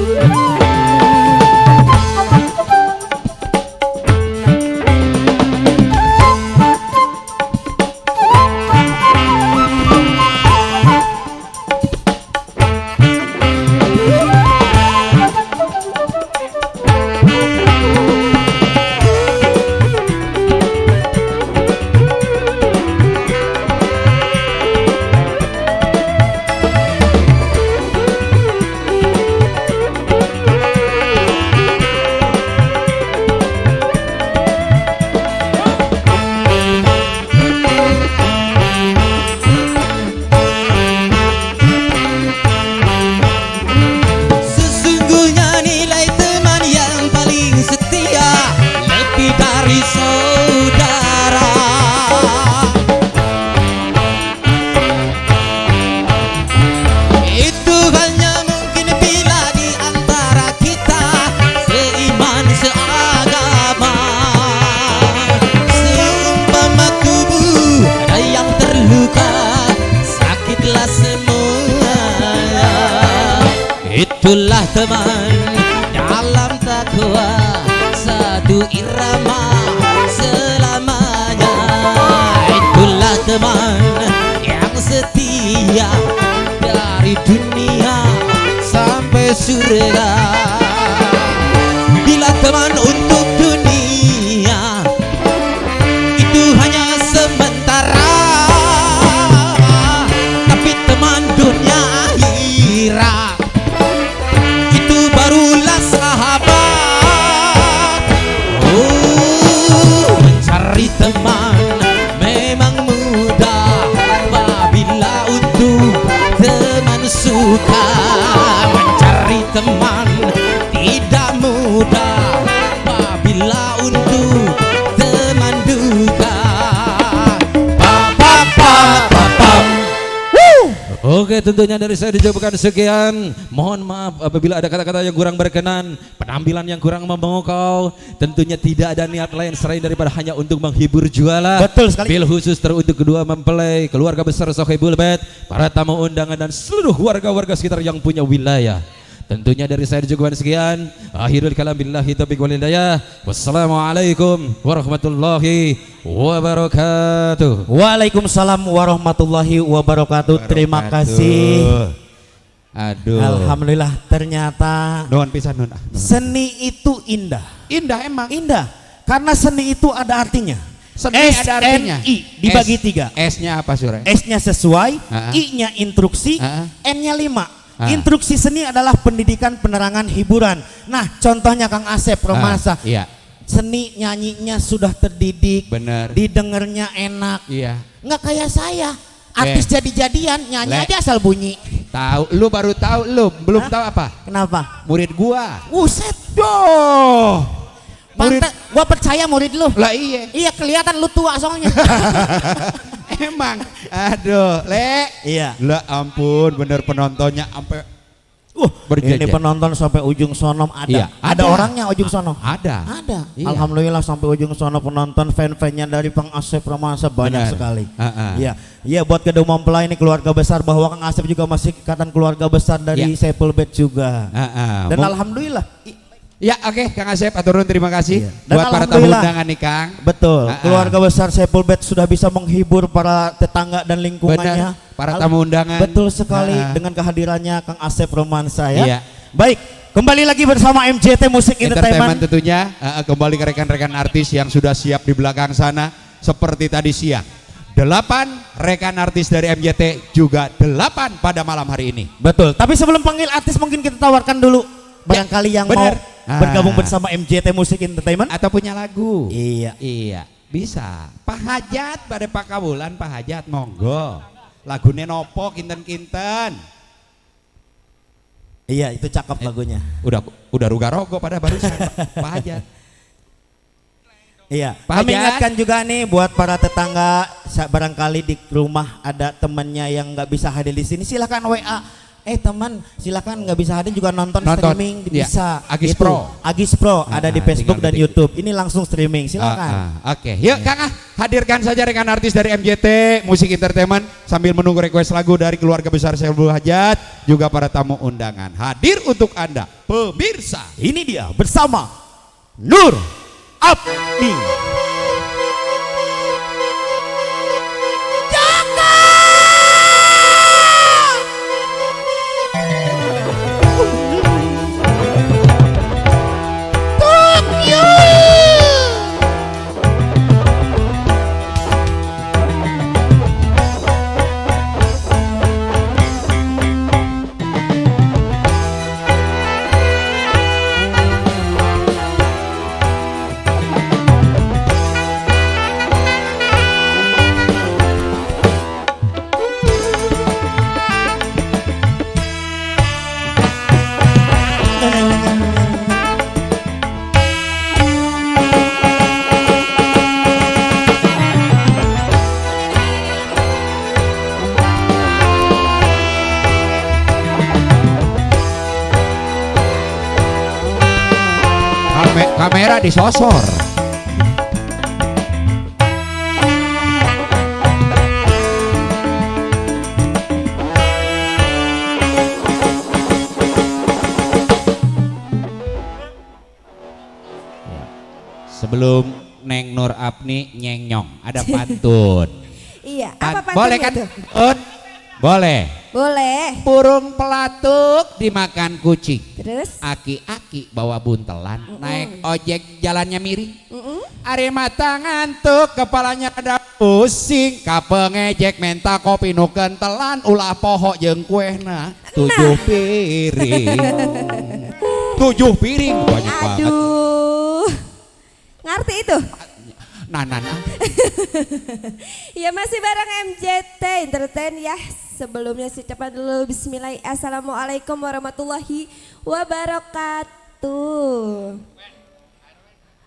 itulah teman dalam takwa, satu irama selamanya. Itulah teman yang setia dari dunia sampai surga. Bila teman untuk dunia itu hanya sementara, tapi teman dunia akhirat itu barulah sahabat. Oh, mencari teman memang mudah apabila untuk teman suka. Mencari teman tidak mudah apabila untuk teman duka. Oke, tentunya dari saya dijawabkan sekian. Mohon maaf apabila ada kata-kata yang kurang berkenan, penampilan yang kurang memukau. Tentunya tidak ada niat lain selain daripada hanya untuk menghibur juala. Betul sekali. Bil khusus teruntuk kedua mempelai, keluarga besar Sohibul Bait, para tamu undangan dan seluruh warga-warga sekitar yang punya wilayah. Tentunya dari saya dijawabkan sekian. Akhirul kalam billahi taufiq wal hidayah. Wassalamualaikum warahmatullahi wabarakatuh. Waalaikumsalam warahmatullahi wabarakatuh. Terima kasih. Aduh. Alhamdulillah, ternyata Nuhun pisan nun. seni itu indah. Indah emang. Indah. Karena seni itu ada artinya. Seni ada artinya. SNI dibagi 3. S-nya apa Sure? S-nya sesuai, Ha-ha. I-nya instruksi, Ha-ha. N-nya 5. Ha. Instruksi seni adalah pendidikan, penerangan, hiburan. Nah, contohnya Kang Asep Romasa. Iya. Seni nyanyinya sudah terdidik, Bener. didengarnya enak. Iya. Nggak kayak saya, artis jadi-jadian nyanyi aja asal bunyi. Tahu, lu baru tahu, lu belum Hah? tahu apa? Kenapa? Murid gua. Buset, Doh. Murid gua percaya murid lu. lah iya. Iya, kelihatan lu tua soalnya. Emang. Aduh, Le. Iya. Lah ampun, bener penontonnya sampai Ini berjejer. penonton sampai ujung sono ada. Iya, Ada ada. orangnya ujung sono. Ada. Ada. Iya. Alhamdulillah sampai ujung sono penonton, fan-fannya dari Kang Asep Romasa banyak Benar. sekali. Ha-ha. Iya. Iya, buat kedua mempelai ini keluarga besar, bahwa Kang Asep juga masih ikatan keluarga besar dari Iya. Saiful Bait juga. Dan Mung- alhamdulillah. Ya oke, Kang Asep aturun terima kasih Iya. Dan buat para tamu alhamdulillah. undangan nih Kang. Betul. Ha-ha. Keluarga besar Saiful Bait sudah bisa menghibur para tetangga dan lingkungannya. Benar. Para tamu undangan. Betul sekali Ha-ha. dengan kehadirannya Kang Asep Romansa ya. Iya. Baik, kembali lagi bersama MJT Musik Entertainment Entertainment. tentunya kembali ke rekan-rekan artis yang sudah siap di belakang sana seperti tadi siang. 8 rekan artis dari MJT juga 8 pada malam hari ini. Betul. Tapi sebelum panggil artis mungkin kita tawarkan dulu barangkali yang bener. mau bergabung bersama MJT Musik Entertainment. Atau punya lagu. Iya. Iya, bisa. Pak Hajat pada Pak Kabulan, Pak Hajat monggo. Lagune nopo kinten-kinten. Iya, itu cakep lagunya. Udah ruga rogo pada barusan Pak Hajat. Iya. Pak Kami Hajat. ingatkan juga nih buat para tetangga, barangkali di rumah ada temannya yang nggak bisa hadir di sini, silakan WA. Teman, silakan nggak bisa hadir juga nonton streaming Iya. bisa. Agis Gitu. Pro. Agis Pro ada di Facebook tinggal dan ketik. YouTube. Ini langsung streaming, silakan. Oke, yuk Kang hadirkan saja rekan artis dari MJT Musik Entertainment sambil menunggu request lagu dari keluarga besar Saiful Hajat juga para tamu undangan. Hadir untuk Anda, pemirsa. Ini dia bersama Nur Abdi. Kamera disosor. sebelum Neng Nur Apni nyenyong ada pantun. Iya, apa pantunnya Boleh kan? tuh? Boleh. Boleh. Burung pelatuk dimakan kucing. Terus? Aki-aki bawa buntelan, naik ojek jalannya miring. Ari mata ngantuk, kepalanya ada pusing, kapengejek menta kopi nu kentelan, ulah poho jeung kuehna 7 piring. 7 piring banyak banget. Aduh. Ngerti itu? Nah. Ya masih bareng MJT Entertain ya. Sebelumnya saya ucapkan dulu bismillah. Assalamualaikum warahmatullahi wabarakatuh.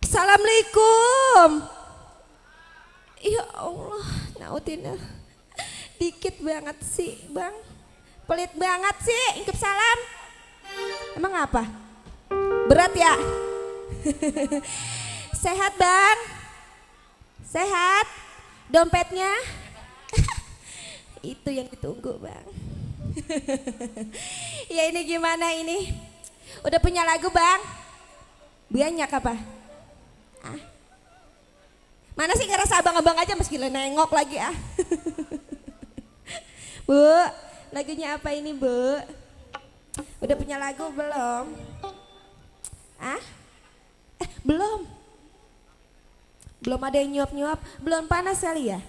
Assalamualaikum. Ya Allah, nautin dikit banget sih bang. Pelit banget sih, ingkep salam. Emang apa? Berat ya? Sehat bang? Sehat? Dompetnya? Itu yang ditunggu bang. Ya ini gimana ini? Udah punya lagu bang? Banyak apa? Ah? Mana sih ngerasa abang-abang aja meski nengok lagi ah. Bu, lagunya apa ini bu? Udah punya lagu belum? Ah? Belum. Belum ada yang nyuap-nyuap, belum panas kali ya?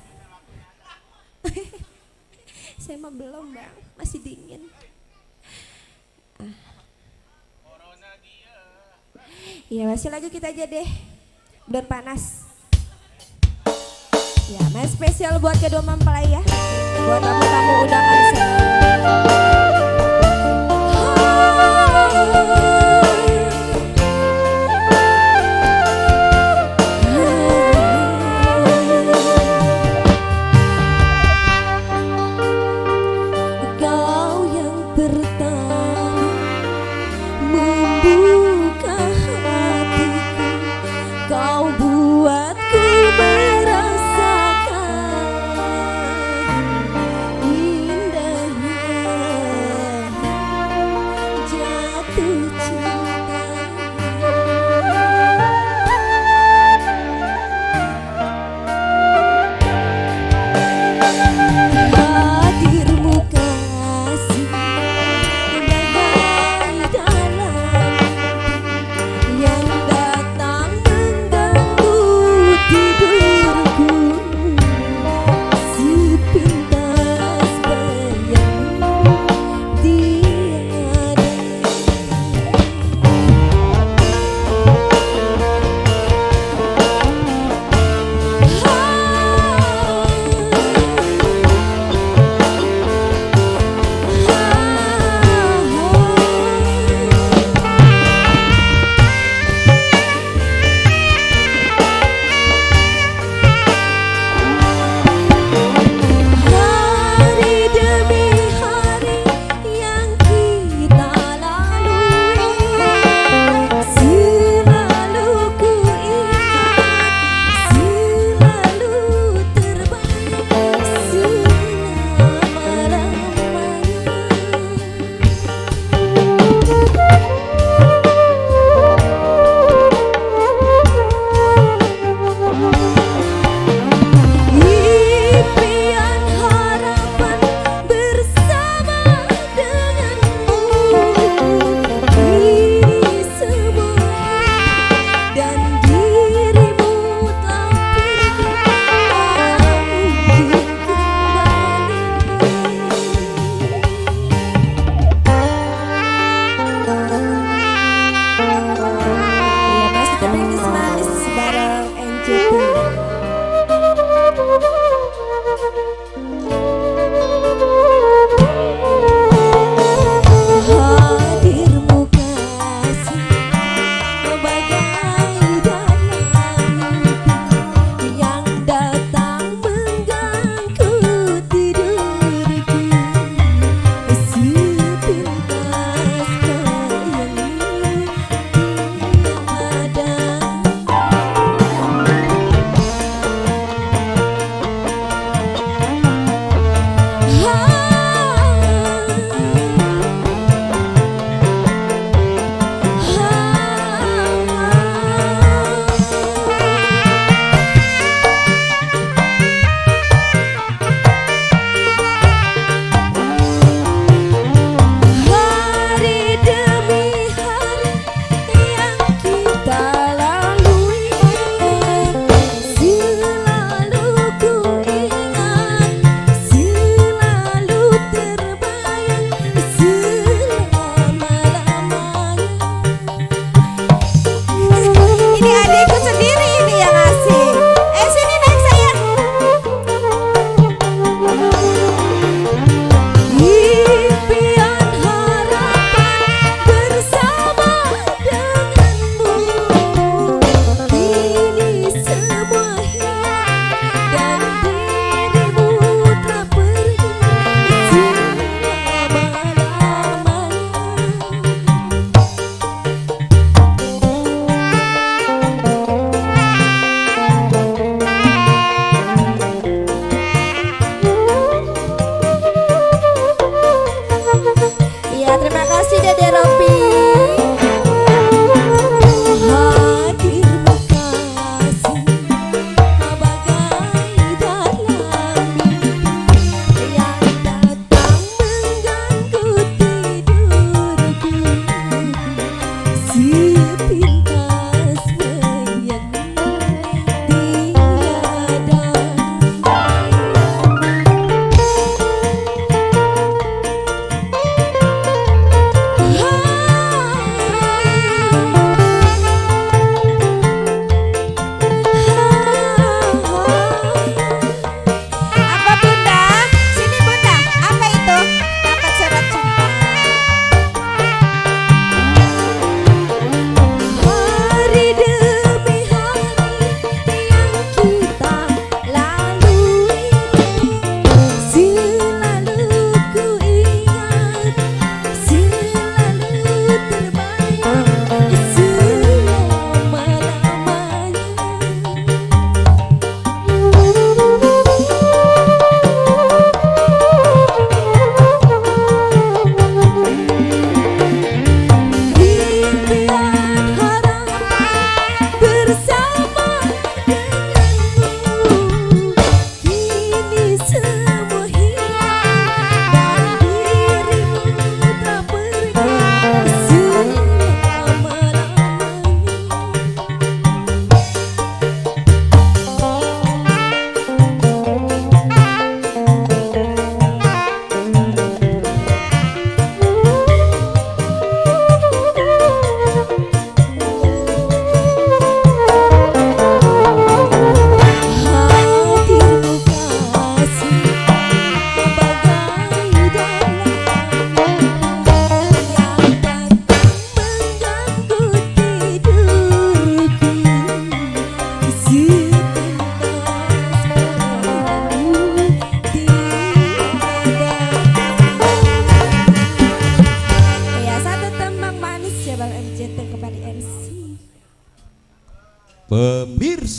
Saya mah belum bang, masih dingin. Iya masih lagu kita aja deh, belum panas. Ya, main spesial buat kedua mempelai ya, buat tamu-tamu undangan saya. Indah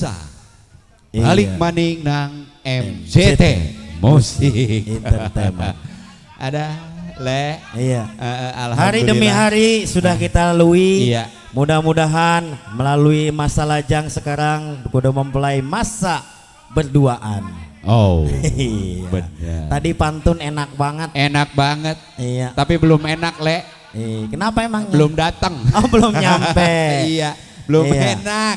pemirsa, balik maning nang MZT Musik Entertainment. Ada le. Iya. Hari Alhamdulillah. demi hari sudah kita lalui. Iya. Mudah-mudahan melalui masa lajang sekarang kudu mempelai masa berduaan. Oh, Iya. benar. Tadi pantun enak banget. Enak banget. Iya. Tapi belum enak le. Kenapa emangnya? Belum datang. Oh, belum nyampe. Iya, belum Iya. enak.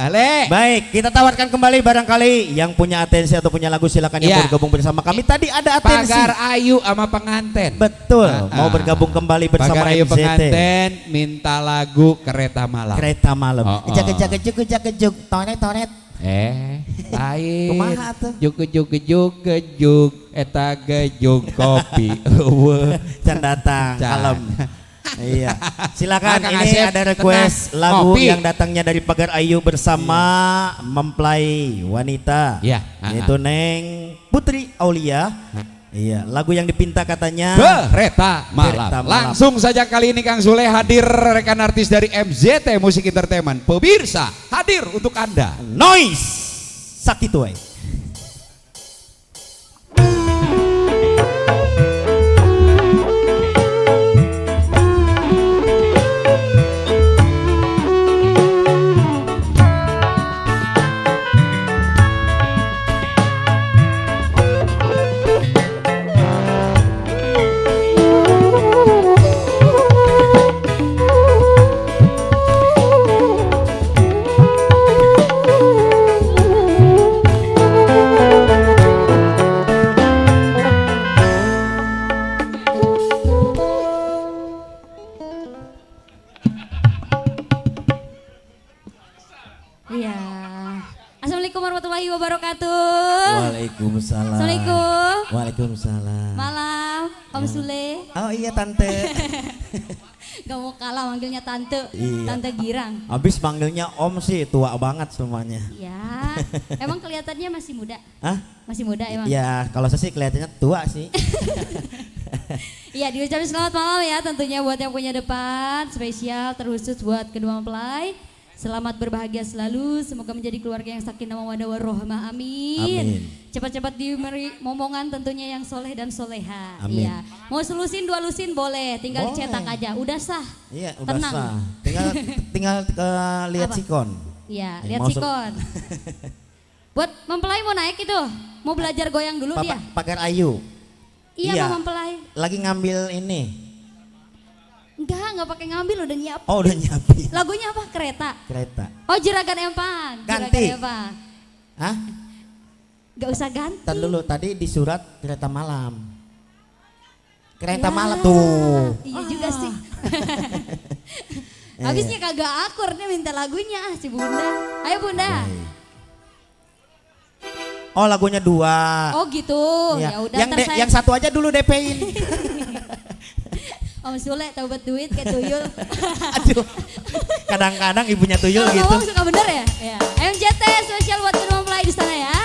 Le. Baik, kita tawarkan kembali barangkali yang punya atensi atau punya lagu silakan yang Iya. mau bergabung bersama kami. Tadi ada atensi. Pagar Ayu sama pengantin. Betul, mau bergabung kembali bersama Pagar Ayu MZT. pengantin minta lagu Kereta Malam. Kereta malam. Oh, oh. Ejak-ejak, tonet. Lain. Kumaha tuh? Juk eta gejuk kopi. Can datang, Can. kalem. Iya. Silakan, Kang ini Asep, ada request lagu Ngopi. yang datangnya dari Pagar Ayu bersama mempelai wanita. Iya. Yaitu Neng Putri Aulia. Iya, lagu yang dipinta katanya Kereta Malam. Kereta Malam. Langsung saja kali ini Kang Sule hadir, rekan artis dari MZT Musik Entertainment. Pemirsa hadir untuk Anda. Noise Sakti Tuai. Iya. Assalamualaikum warahmatullahi wabarakatuh. Waalaikumsalam. Assalamualaikum. Waalaikumsalam. Malam, Om Sule. Oh iya tante. Gak mau kalah manggilnya tante, Iya. tante girang. Habis manggilnya Om sih tua banget semuanya. Ya, emang kelihatannya masih muda. Hah? Masih muda emang. Ya kalau saya sih kelihatannya tua sih. Iya, diucapin selamat malam ya tentunya buat yang punya depan, spesial terkhusus buat kedua mempelai. Selamat berbahagia selalu, semoga menjadi keluarga yang sakinah mawaddah warahmah. Amin. Amin. Cepat-cepat diberi momongan tentunya yang soleh dan soleha. Amin. Iya. Mau selusin dua lusin boleh, tinggal Boleh. dicetak aja. Udah sah. Iya udah Tenang. sah. Tinggal lihat Apa? sikon. Iya, Ya, lihat mau sikon. Buat mempelai mau naik itu, mau belajar goyang dulu dia. Pagar Ayu. Iya, mau mempelai. Lagi ngambil ini. Enggak pakai ngambil, udah nyiap. Oh udah nyiapin Lagunya apa? Kereta. kereta. Oh, Juragan Empang. Ganti. Juragan Empang. Hah? Gak usah ganti. Ntar dulu tadi di surat kereta malam. Kereta Ya, malam tuh. Iya juga sih. Habisnya kagak akur nih minta lagunya si Bunda. Ayo Bunda. Oh lagunya dua. Oh gitu. Iya. Ya udah yang, ntar saya. yang satu aja dulu DP-in. Om Sule taubat duit kayak tuyul. Aduh. Kadang-kadang ibunya tuyul Kalau gitu. ngomong suka bener ya? Ya. MZT spesial buat kedua mempelai di sana ya.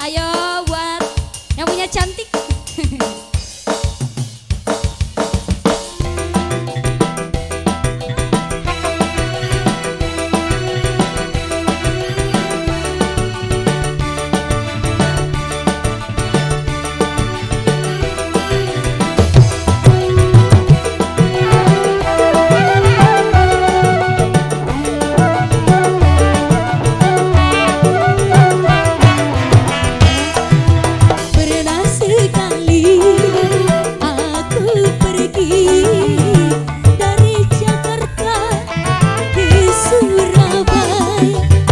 Ayo buat yang punya cantik. Pernah sekali aku pergi dari Jakarta ke Surabaya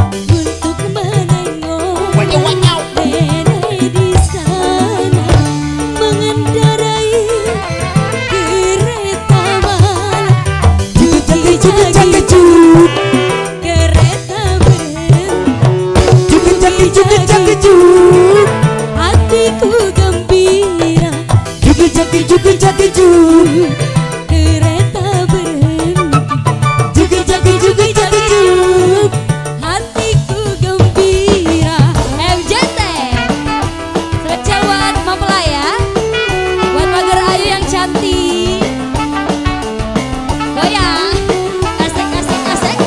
untuk menengok nenek di sana mengendarai kereta malam. Jagi-jagi kereta berhenti. Jagi-jagi hatiku gembira. Jugu-jagi kereta berhenti. Jugu-jagi hatiku gembira. MZT spesial buat mempelai ya. Buat Pagar Ayu yang cantik. Goyang. Asik.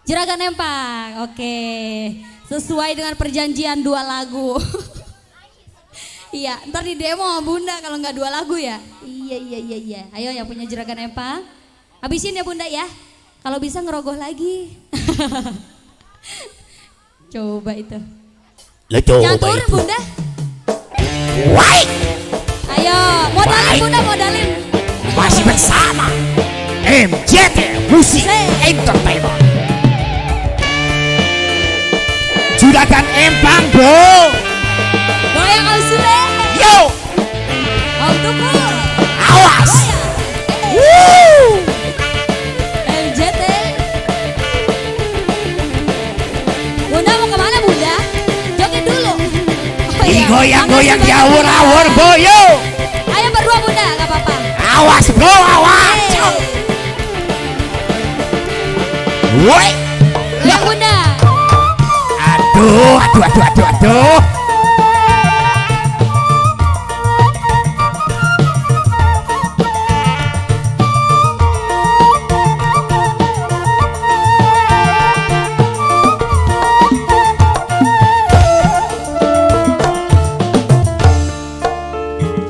Juragan Empang. Oke. Sesuai dengan perjanjian 2 lagu. Iya, ntar di demo sama Bunda kalau nggak 2 lagu ya. Iya. Ayo yang punya Juragan Empang. Habisin ya Bunda ya. Kalau bisa ngerogoh lagi. Coba itu. Yang turun Bunda. Why? Ayo, modalin Bunda, modalin. Masih bersama MJT Musik Entertainment. Juragan Empang bro. Goyang Om Sule. Yo. Om Tukul. Awas. MJT. Bunda mau kemana Bunda? Joget dulu. Oh, iya. Goyang-goyang di awur-awur boyo. Ayo berdua Bunda, gak apa-apa. Awas bro, awas. Woi. Yang Bunda. Aduh.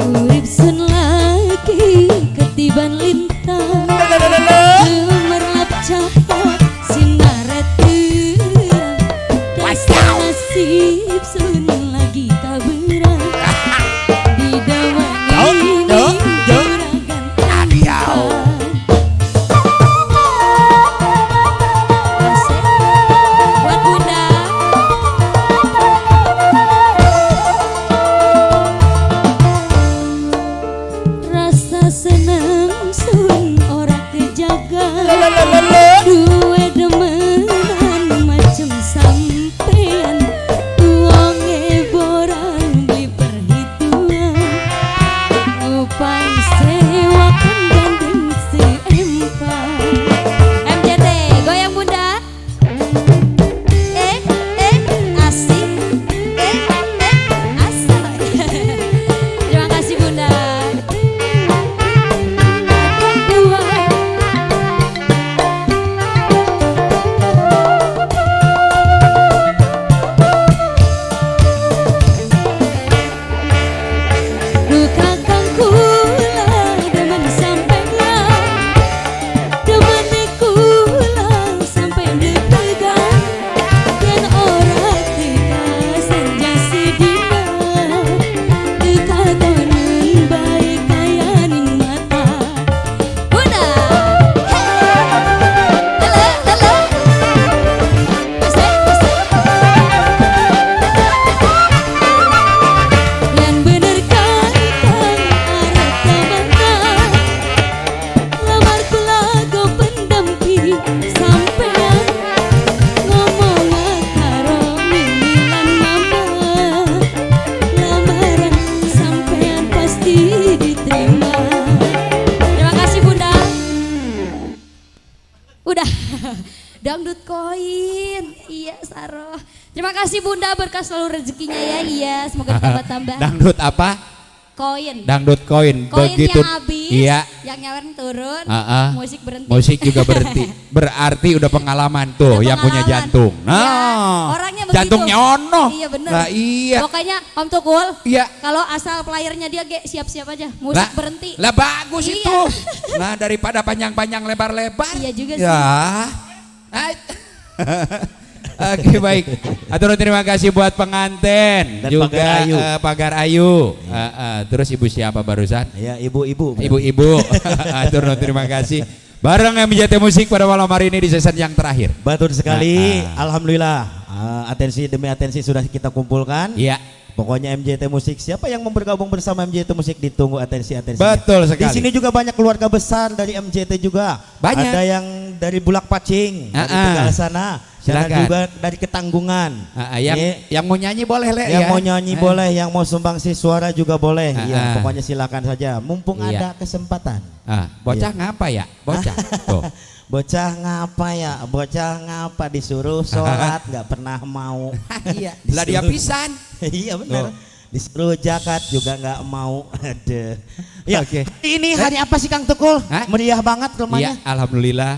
Urip sun lagi ketiban lintang gemerlap cahaya sinaret terang dan nasib sun lagi kaberang didawani juragan Empang. Buat Bunda. Rasa senang sun ora kejaga duwe demenan macem sampean uangnya borang beli perhitungan upah sewakan gandeng seempang. MJT, goyang Bunda. Asik. Asik. Terima kasih Bunda. Duka kang kula demen sampeyan demen kula sampai deg-degan yen ora tika senja sidina duka konen baik kayaning mata. Bunda. Halo. Yang bener kan arep kemenang lamar kula go pendamping sampean ngomong karo mimilan mama lamaran sampean pasti diterima. Terima kasih Bunda. Udah. Dangdut koin. Iya Saroh. Terima kasih Bunda, berkah selalu rezekinya ya. Iya, semoga ditambah-tambah. Dangdut apa? Koin. Dangdut koin. Koin Begitu. yang habis, Iya. yang nyawer turun, musik berhenti. Musik juga berhenti. Berarti udah pengalaman tuh Udah yang punya pengalaman. jantung. Nah, Ya, orangnya begitu. jantungnya ono. Iya bener. Lah iya. Pokoknya Om Tukul, Iya. kalau asal playernya dia siap-siap aja, musik Lah, berhenti. Lah bagus Iya. itu. Nah daripada panjang-panjang lebar-lebar. Iya juga sih. Ya. Oke baik. Atur terima kasih buat pengantin Dan juga Pagar Ayu. Pagar Ayu. Terus ibu siapa barusan? Ya ibu-ibu. Ibu-ibu. Atur terima kasih. Bareng MJT Musik pada malam hari ini di season yang terakhir. Betul sekali. Alhamdulillah. Atensi demi atensi sudah kita kumpulkan. Iya. Pokoknya MJT Musik, siapa yang mau bergabung bersama MJT Musik ditunggu atensi-atensi. Betul sekali. Di sini juga banyak keluarga besar dari MJT juga. Banyak. Ada yang dari Bulak Pacing, dari Tegal sana. Dan Silakan. juga dari Ketanggungan. Yang mau nyanyi boleh Le. Yang ya. mau nyanyi boleh, yang mau sumbangsi suara juga boleh. Ya, Ah. pokoknya silakan saja. Mumpung Iya. ada kesempatan. Bocah Iya. ngapa ya? Bocah. Tuh. Bocah ngapa ya? Bocah ngapa disuruh sholat nggak pernah mau. Iya. Lah dia pisan. Iya benar. Disuruh zakat juga nggak mau. Aduh. Ya, Oke. ini hari apa sih Kang Tukul? Meriah banget rumahnya. Iya, alhamdulillah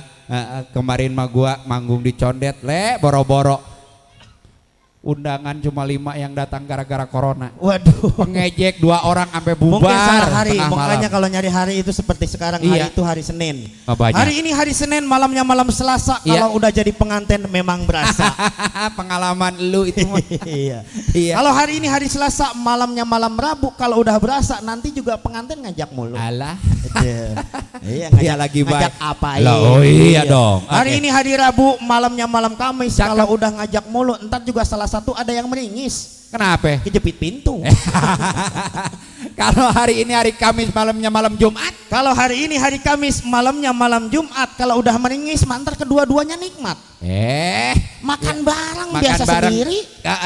Kemarin mah gua manggung di Condet, boro-boro undangan cuma 5 yang datang gara-gara corona. Waduh. Pengejek 2 orang sampai bubar. Mungkin salah hari, tengah makanya malam. kalau nyari hari itu seperti sekarang hari Iya. itu hari Senin. Oh, banyak. Hari ini hari Senin, malamnya malam Selasa. Iya. Kalau udah jadi pengantin memang berasa. Pengalaman lu itu mah. Iya. Iya. Kalau hari ini hari Selasa, malamnya malam Rabu. Kalau udah berasa nanti juga pengantin ngajak mulu. Alah. Iya, Iya lagi ngajak baik. apa? Lah, oh iya dong. Hari Oke. ini hari Rabu, malamnya malam Kamis. Cakep. Kalau udah ngajak mulu, entar juga salah satu ada yang meringis. Kenapa? Kejepit pintu. Kalau hari ini hari Kamis, malamnya malam Jumat. Kalau hari ini hari Kamis, malamnya malam Jumat. Kalau udah meringis, mantar kedua-duanya nikmat. Makan bareng Makan biasa bareng. sendiri.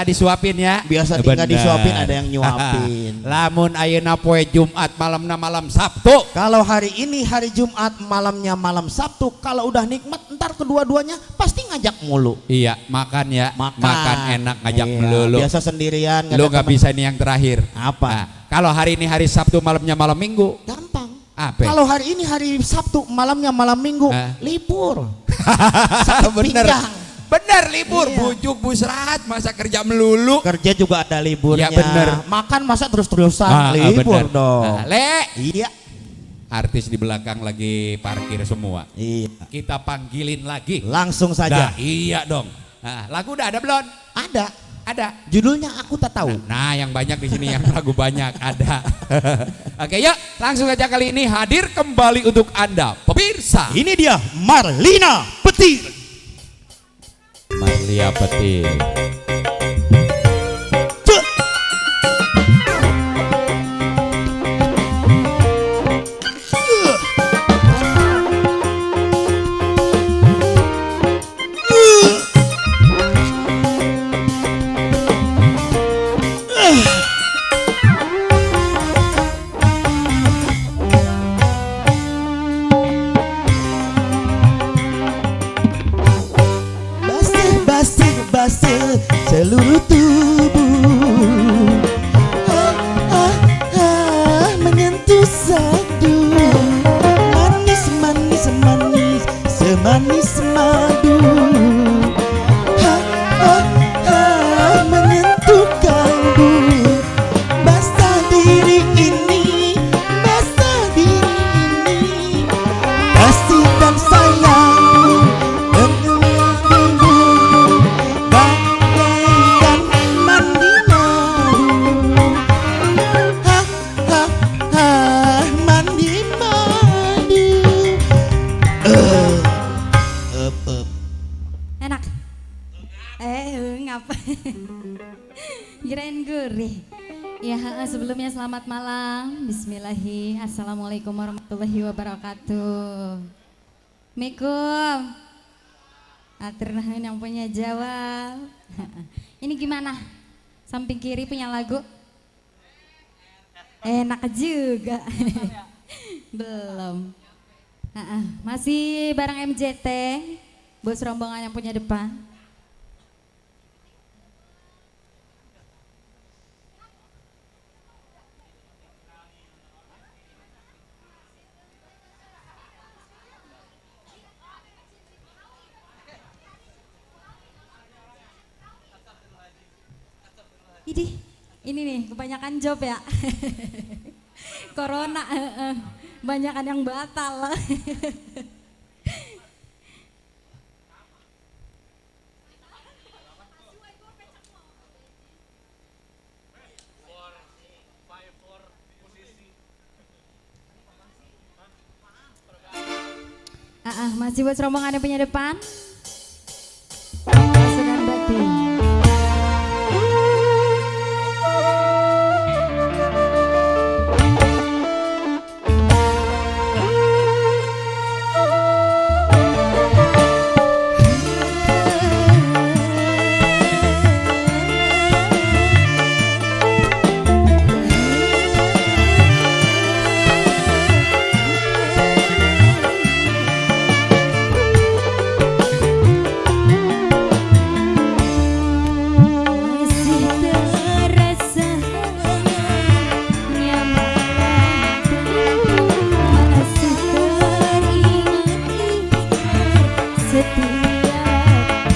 Disuapin ya. Biasa tinggal disuapin, ada yang nyuapin. Lamun ayeuna poe Jumat, malamna malam Sabtu. Kalau hari ini hari Jumat, malamnya malam Sabtu. Kalau udah nikmat, ntar kedua-duanya pasti ngajak mulu. Iya, makan ya. Makan enak ngajak Iya, melulu. biasa sendirian. Lu nggak bisa ini yang terakhir. Apa? Nah, kalau hari ini hari Sabtu, malamnya malam Minggu. Gampang. Apa? Kalau hari ini hari Sabtu, malamnya malam Minggu, libur. Bener. Bener libur. Iya. Bujuk busrat, masa kerja melulu. Kerja juga ada liburnya. Ya bener. Makan masa terus-terusan, libur bener. dong. Iya. Artis di belakang lagi parkir semua. Iya. Kita panggilin lagi. Langsung saja. Nah, iya dong. Nah, lagu udah ada belum? Ada. Ada. Judulnya aku tak tahu. Nah, yang banyak di sini yang lagu banyak ada. Oke, yuk langsung aja kali ini hadir kembali untuk Anda pemirsa. Ini dia Marlina Petir. Marlia Petir. Basah seluruh tubuh, menyentuh sadu, manis manis manis semanis madu, menyentuh kalbu, basah diri ini, basah diri ini, kasih dan sayangmu bagaikan mandi madu, mandi madu. Enak. Ngapa? Kirain gurih. Ya, sebelumnya selamat malam. Bismillahirrahmanirrahim. Assalamualaikum warahmatullahi wabarakatuh. Mikum. Atur nuhun yang punya jawab. Ini gimana? Samping kiri punya lagu? Enak juga. Belum. Masih bareng MJT, bos rombongan yang punya depan. Ini nih kebanyakan job ya. Corona, banyakan yang batal. Masih buat rombongan yang punya depan. Pasukan batin. setiap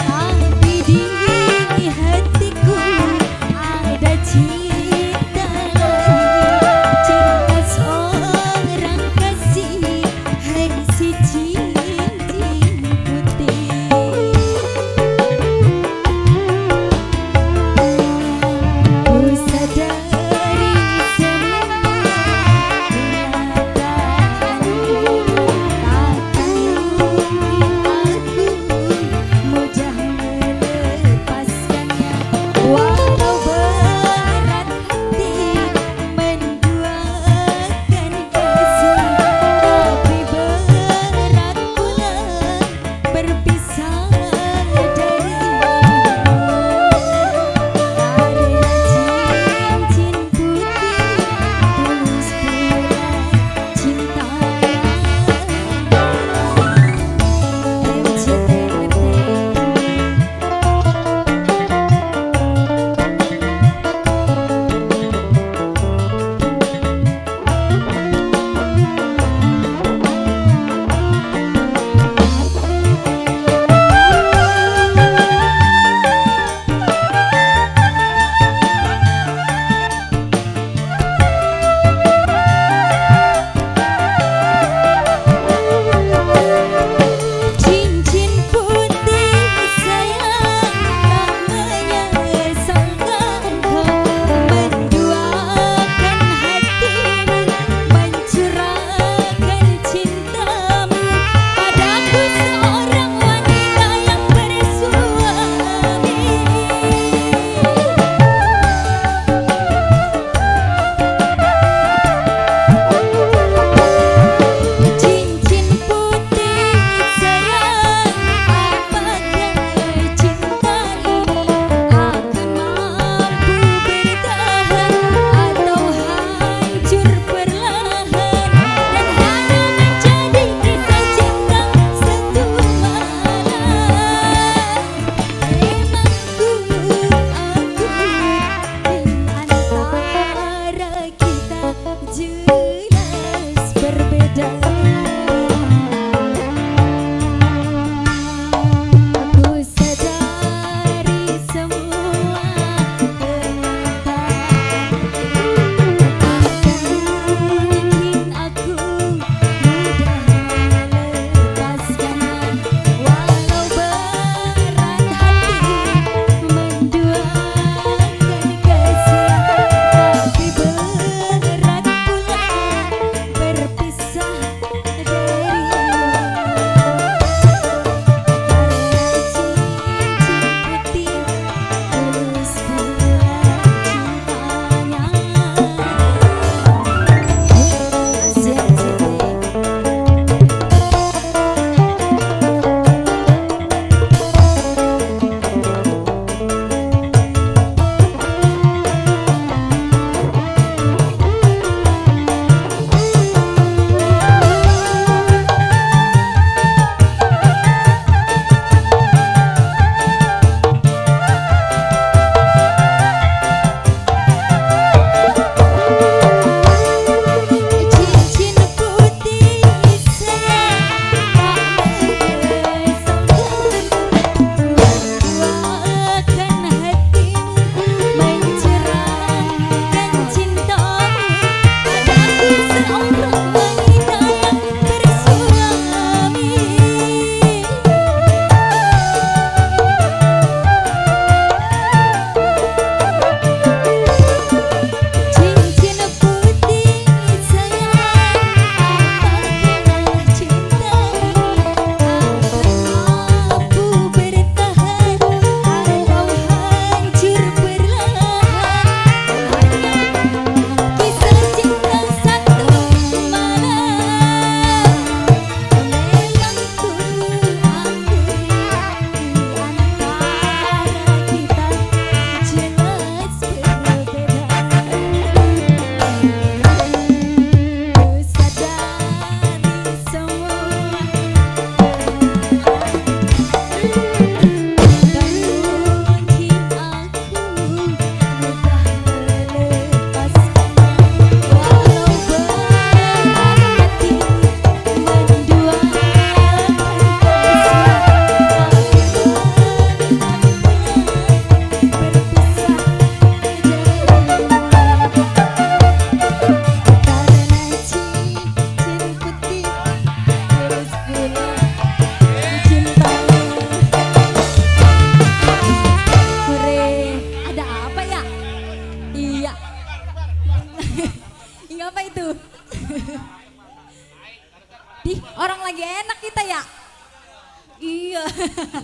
tapi di hatiku ada cinta lain, cinta seorang kasih, hai si cincin putih. Ku sadari semua kenyataanmu takkan mungkin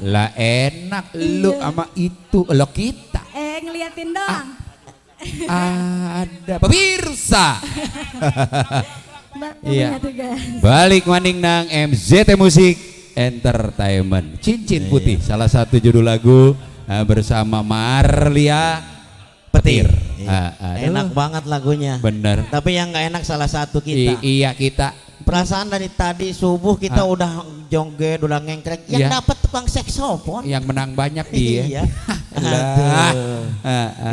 Lah enak lu sama itu lo kita. Ngeliatin doang. Ada pemirsa. Iya. Punya tugas. Balik maning nang MZT Musik Entertainment. Cincin Putih, salah satu judul lagu bersama Marlia Petir. Enak banget lagunya. Bener. Tapi yang nggak enak salah satu kita. Iya kita. Perasaan dari tadi subuh kita udah joget, udah ngengkrek. Yang dapat tukang saksofon. Yang menang banyak dia. Iya.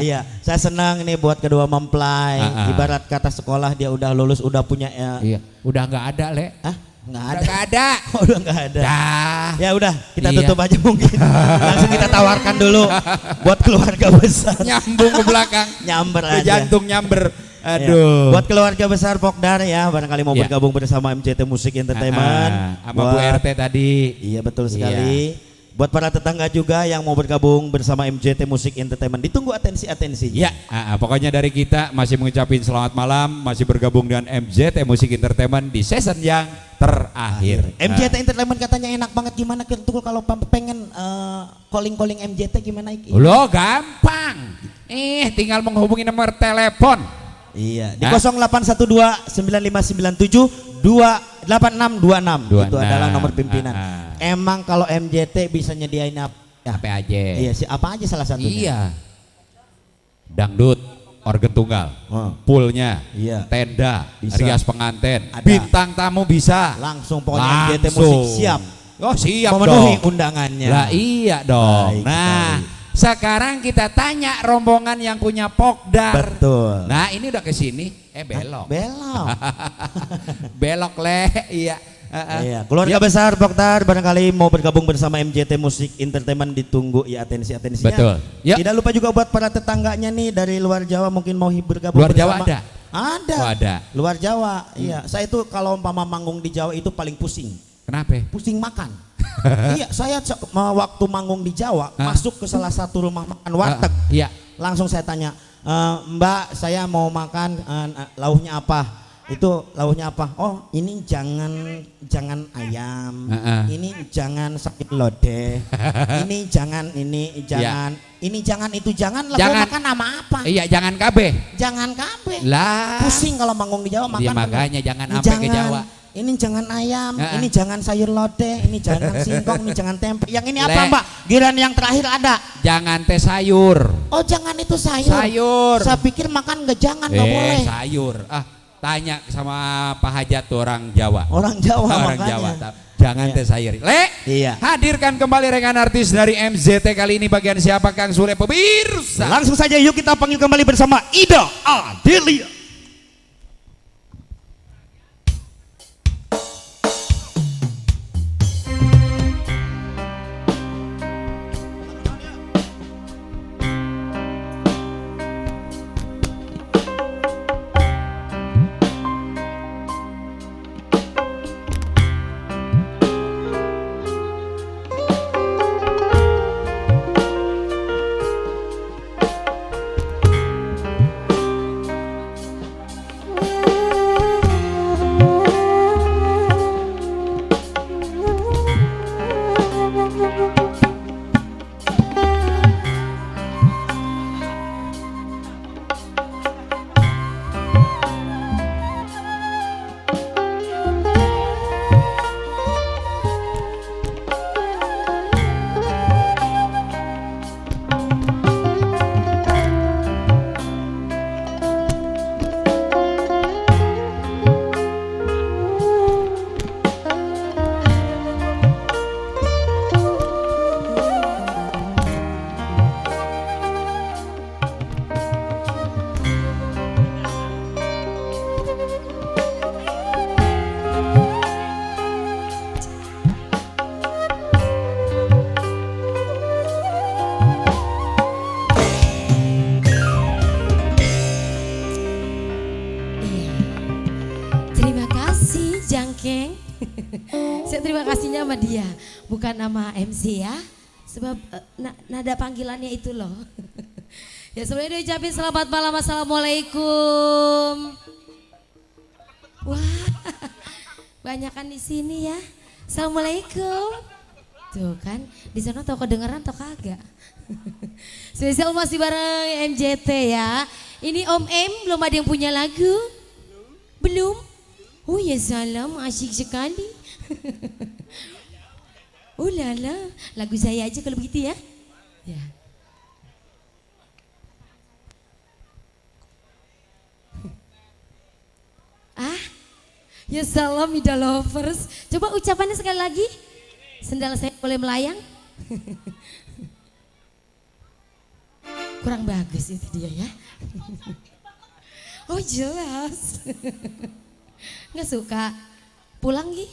Iya, saya senang ini buat kedua mempelai. Ibarat kata sekolah dia udah lulus, udah punya. Iya. Udah nggak ada, Le. Nggak ada. Nggak ada. Udah nggak ada. Ya udah, kita Iya. tutup aja mungkin. Langsung kita tawarkan dulu buat keluarga besar. Nyambung ke belakang. Nyamber Ke aja. jantung nyamber. Ya. Aduh. Buat keluarga besar Pokdar ya, barangkali mau bergabung bersama MZT Musik Entertainment. Sama Bu RT tadi. Iya betul sekali. Buat para tetangga juga yang mau bergabung bersama MZT Musik Entertainment, ditunggu atensi-atensi. Ya, pokoknya dari kita masih mengucapin selamat malam, masih bergabung dengan MZT Musik Entertainment di season yang terakhir. MZT Entertainment katanya enak banget, gimana Kentul kalau pengen calling MZT gimana Iki? Loh gampang, tinggal menghubungi nomor telepon. Iya, di 0812 9597 28626 itu adalah nomor pimpinan. Emang kalau MZT bisa nyediain apa aja? Iya, apa aja salah satunya? Iya. Dangdut, organ tunggal, poolnya, tenda, bisa. rias pengantin, Ada. bintang tamu bisa. Langsung pokoknya MZT Musik siap. Oh siap memenuhi dong. undangannya. Lah iya dong. Baik. Sekarang kita tanya rombongan yang punya Pokdar. Betul. Nah ini udah ke sini, belok. Belok. Belok Le, iya. Iya, keluarga besar Pokdar barangkali mau bergabung bersama MZT Musik Entertainment, ditunggu ya atensi-atensinya. Betul. Yuk. Tidak lupa juga buat para tetangganya nih dari luar Jawa mungkin mau bergabung Luar Jawa bersama. ada? Ada. Oh, ada. Luar Jawa. Iya, saya itu kalau umpama manggung di Jawa itu paling pusing. Kenapa? Pusing makan. Iya, saya waktu manggung di Jawa masuk ke salah satu rumah makan warteg. Iya. Langsung saya tanya, Mbak, saya mau makan lauhnya apa? Itu lauhnya apa? Oh, ini jangan ayam. Ini jangan sakit lodeh. Ini jangan ini jangan itu jangan. Lah Jangan. makan nama apa? Iya, jangan KB. Jangan kabeh. Lah. Pusing kalau manggung di Jawa makan. Iya makanya jangan Ini sampai ke Jawa. Ini jangan ayam, ini jangan sayur lodeh, ini jangan singkong, ini jangan tempe. Yang ini apa Le. Mbak? Giran yang terakhir ada. Jangan teh sayur. Oh jangan itu sayur. Sayur. Saya pikir makan nggak jangan nggak boleh. Sayur. Tanya sama Pak Hajat tuh orang Jawa. Orang Jawa Orang makanya. Jawa. Jangan teh sayur. Le. Iya. Hadirkan kembali rekan artis dari MZT kali ini bagian siapa Kang Sule pemirsa. Langsung saja yuk kita panggil kembali bersama Ida Adelia. Saya terima kasihnya sama dia, bukan nama MC ya. Sebab nada panggilannya itu loh. Ya sebelumnya diucapin selamat malam, assalamualaikum. Wah, banyakan di sini ya. Assalamualaikum. Tuh kan, di sana tau kedengeran atau kagak? Spesial masih bareng MJT ya. Ini Om M belum ada yang punya lagu? Belum? Oh ya salam, asyik sekali. Oh lala, lagu saya aja kalau begitu ya. Ya. Ah, ya salam Ida Lovers. Coba ucapannya sekali lagi. Sendal saya boleh melayang. Kurang bagus itu dia ya. Oh jelas. Nggak suka. Pulang Gi.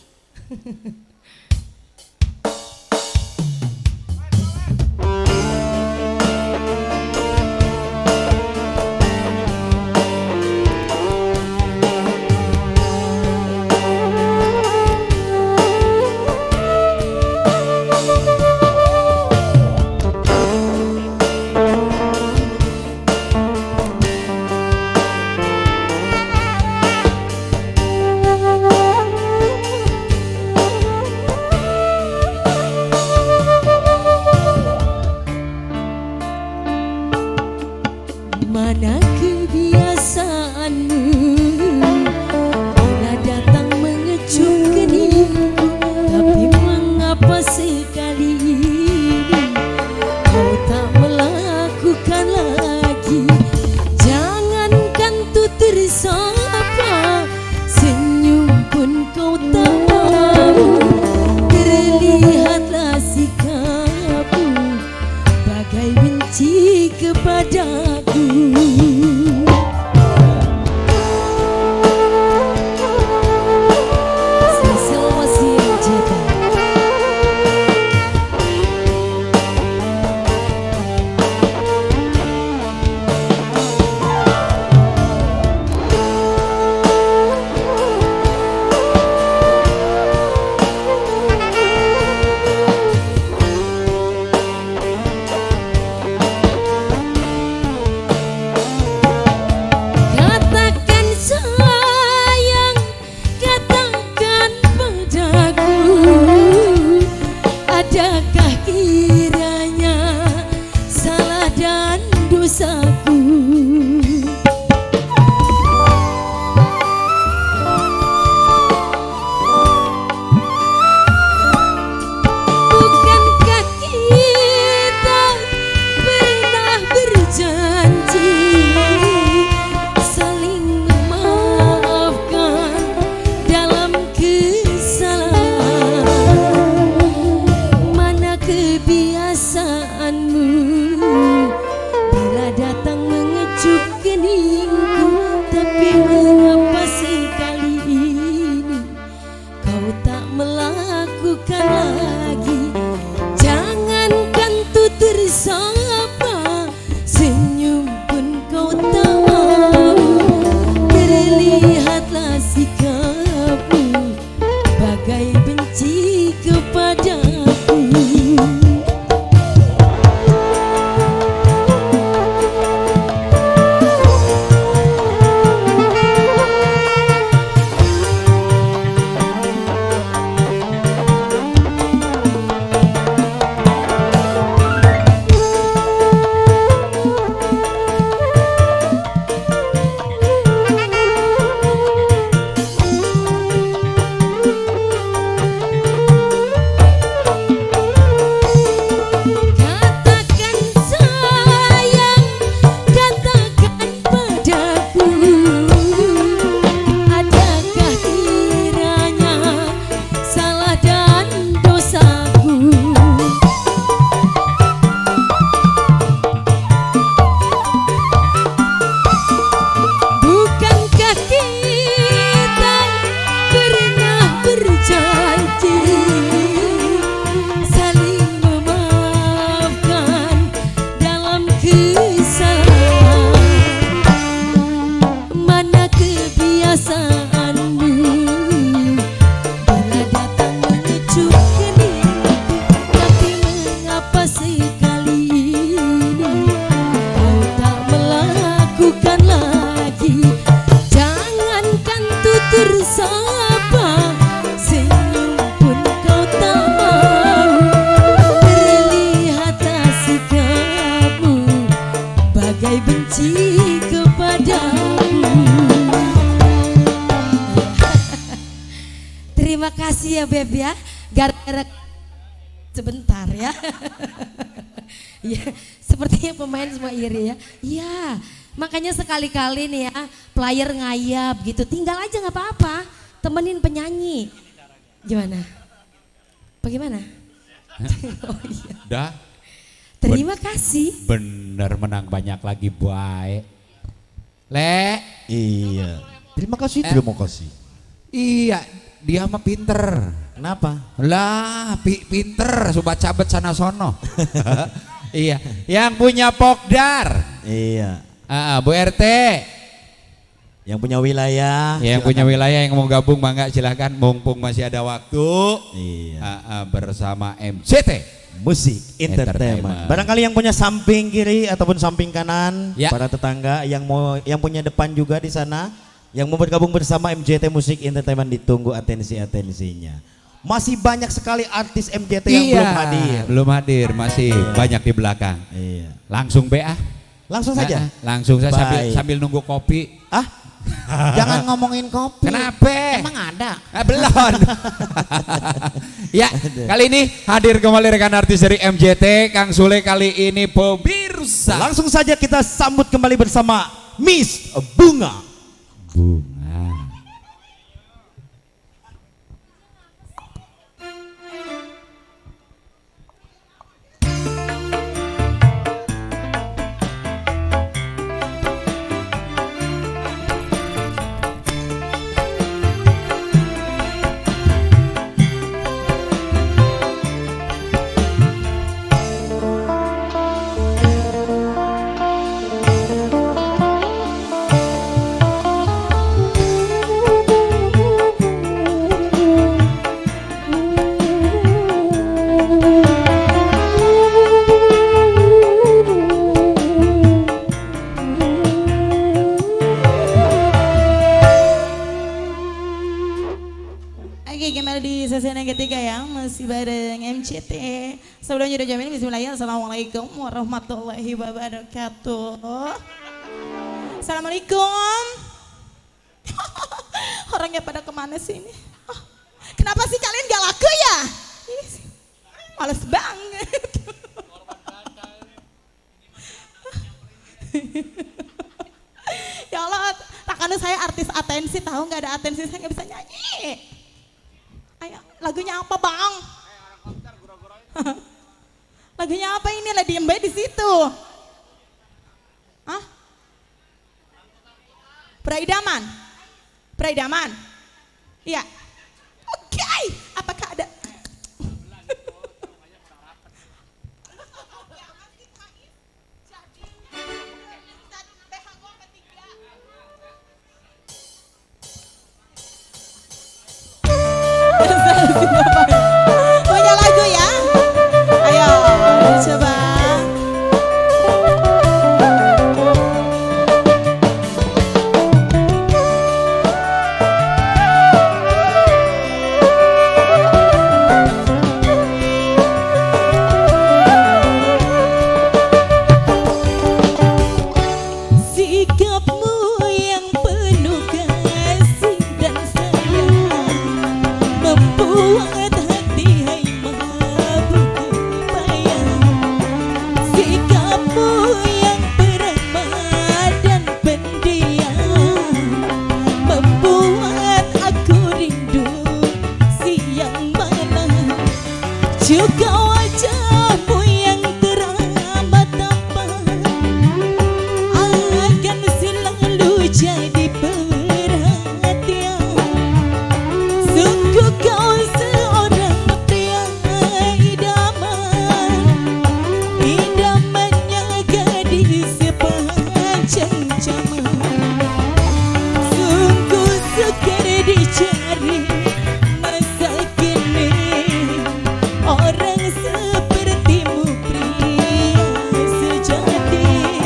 kasih ya Beb ya. Gara-gara sebentar ya. Ya, sepertinya pemain semua iri ya. Iya, makanya sekali-kali nih ya player ngayap gitu. Tinggal aja nggak apa-apa, temenin penyanyi. Gimana? Bagaimana? Oh iya. Dah. Terima kasih. Bener menang banyak lagi baik. Le. Iya. Terima kasih, terima kasih. Iya, dia mah pinter. Kenapa? Lah, pinter, sobat cabet sana sono. Iya, yang punya pokdar. Iya. Bu RT. Yang punya wilayah. Yang punya wilayah yang mau gabung mangga silahkan, mumpung masih ada waktu. Iya. Bersama MCT Musik Entertainment. Barangkali yang punya samping kiri ataupun samping kanan, ya. Para tetangga yang yang punya depan juga di sana, yang mau bergabung bersama MJT Musik Entertainment, ditunggu atensinya. Masih banyak sekali artis MJT yang belum hadir. Belum hadir, masih banyak di belakang. Iya. Langsung BA. Langsung saja. Langsung saya sambil nunggu kopi. Jangan ngomongin kopi. Kenapa? Emang ada? Belum. Ya, kali ini hadir kembali rekan artis dari MJT, Kang Sule kali ini pemirsa. Langsung saja kita sambut kembali bersama Miss Bunga. Di sesi yang ketiga ya, masih bareng MCT. Sebelumnya udah jamin, bismillahirrahmanirrahim. Assalamualaikum warahmatullahi wabarakatuh. Assalamualaikum. Orangnya pada kemana sih ini? Kenapa sih kalian gak laku ya? Males banget. Ya Allah, takkan saya artis atensi, tahu nggak ada atensi saya nggak bisa nyanyi. Ayo, lagunya apa bang? Lagunya apa ini? Lah diem di situ. Hah? Praidaman? Praidaman? Iya. Oke, apakah ada? Punya lagu ya? Ayo coba. Sikapmu yang penuh kasih dan sayang membuat hati hai mabuk bayang. Sikapmu yang beramah dan pendiam membuat aku rindu siang malam. Juga wajahmu yang teramat tampan akan selalu jadi perhatian. Sungguh kau seorang pria idaman, idamannya gadis sepanjang zaman. Sungguh sukar dicari masa kini orang sepertimu, pria sejati.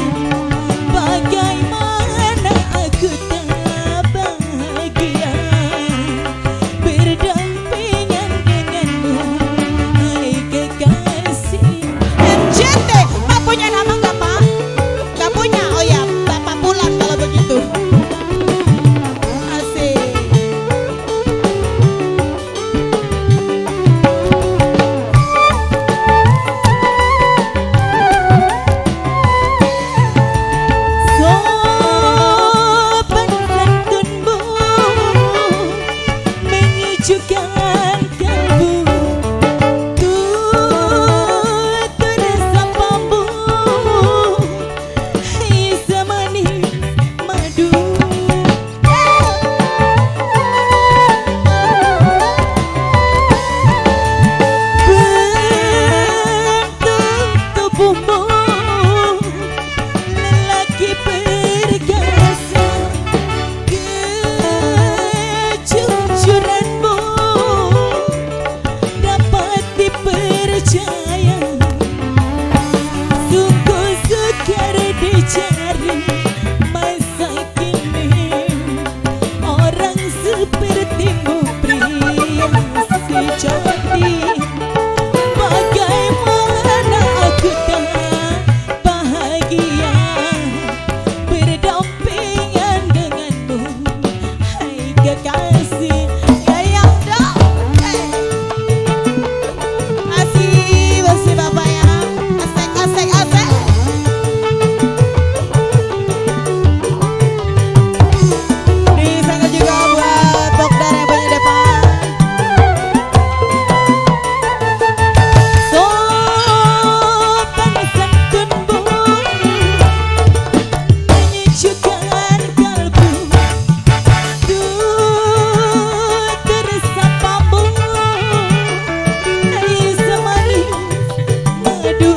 Bagaimana aku tak bahagia berdampingan denganmu, hai kekasih. MJT, Pak punya nama nggak Pak? Nggak punya? Oh ya, Bapak pulang kalau begitu. Asik. sayang. Sungguh sukar dicari masa kini orang sepertimu pria sejati. Bagaimana aku tak bahagia berdampingan denganmu, hai kekasih. Ya yang dong, masih bapak ya, asik asik asik. Disangka juga buat Bogdar yang punya depan. Sopan santun menyejukkan kalbu, tuh tersapamu, hai semanis madu.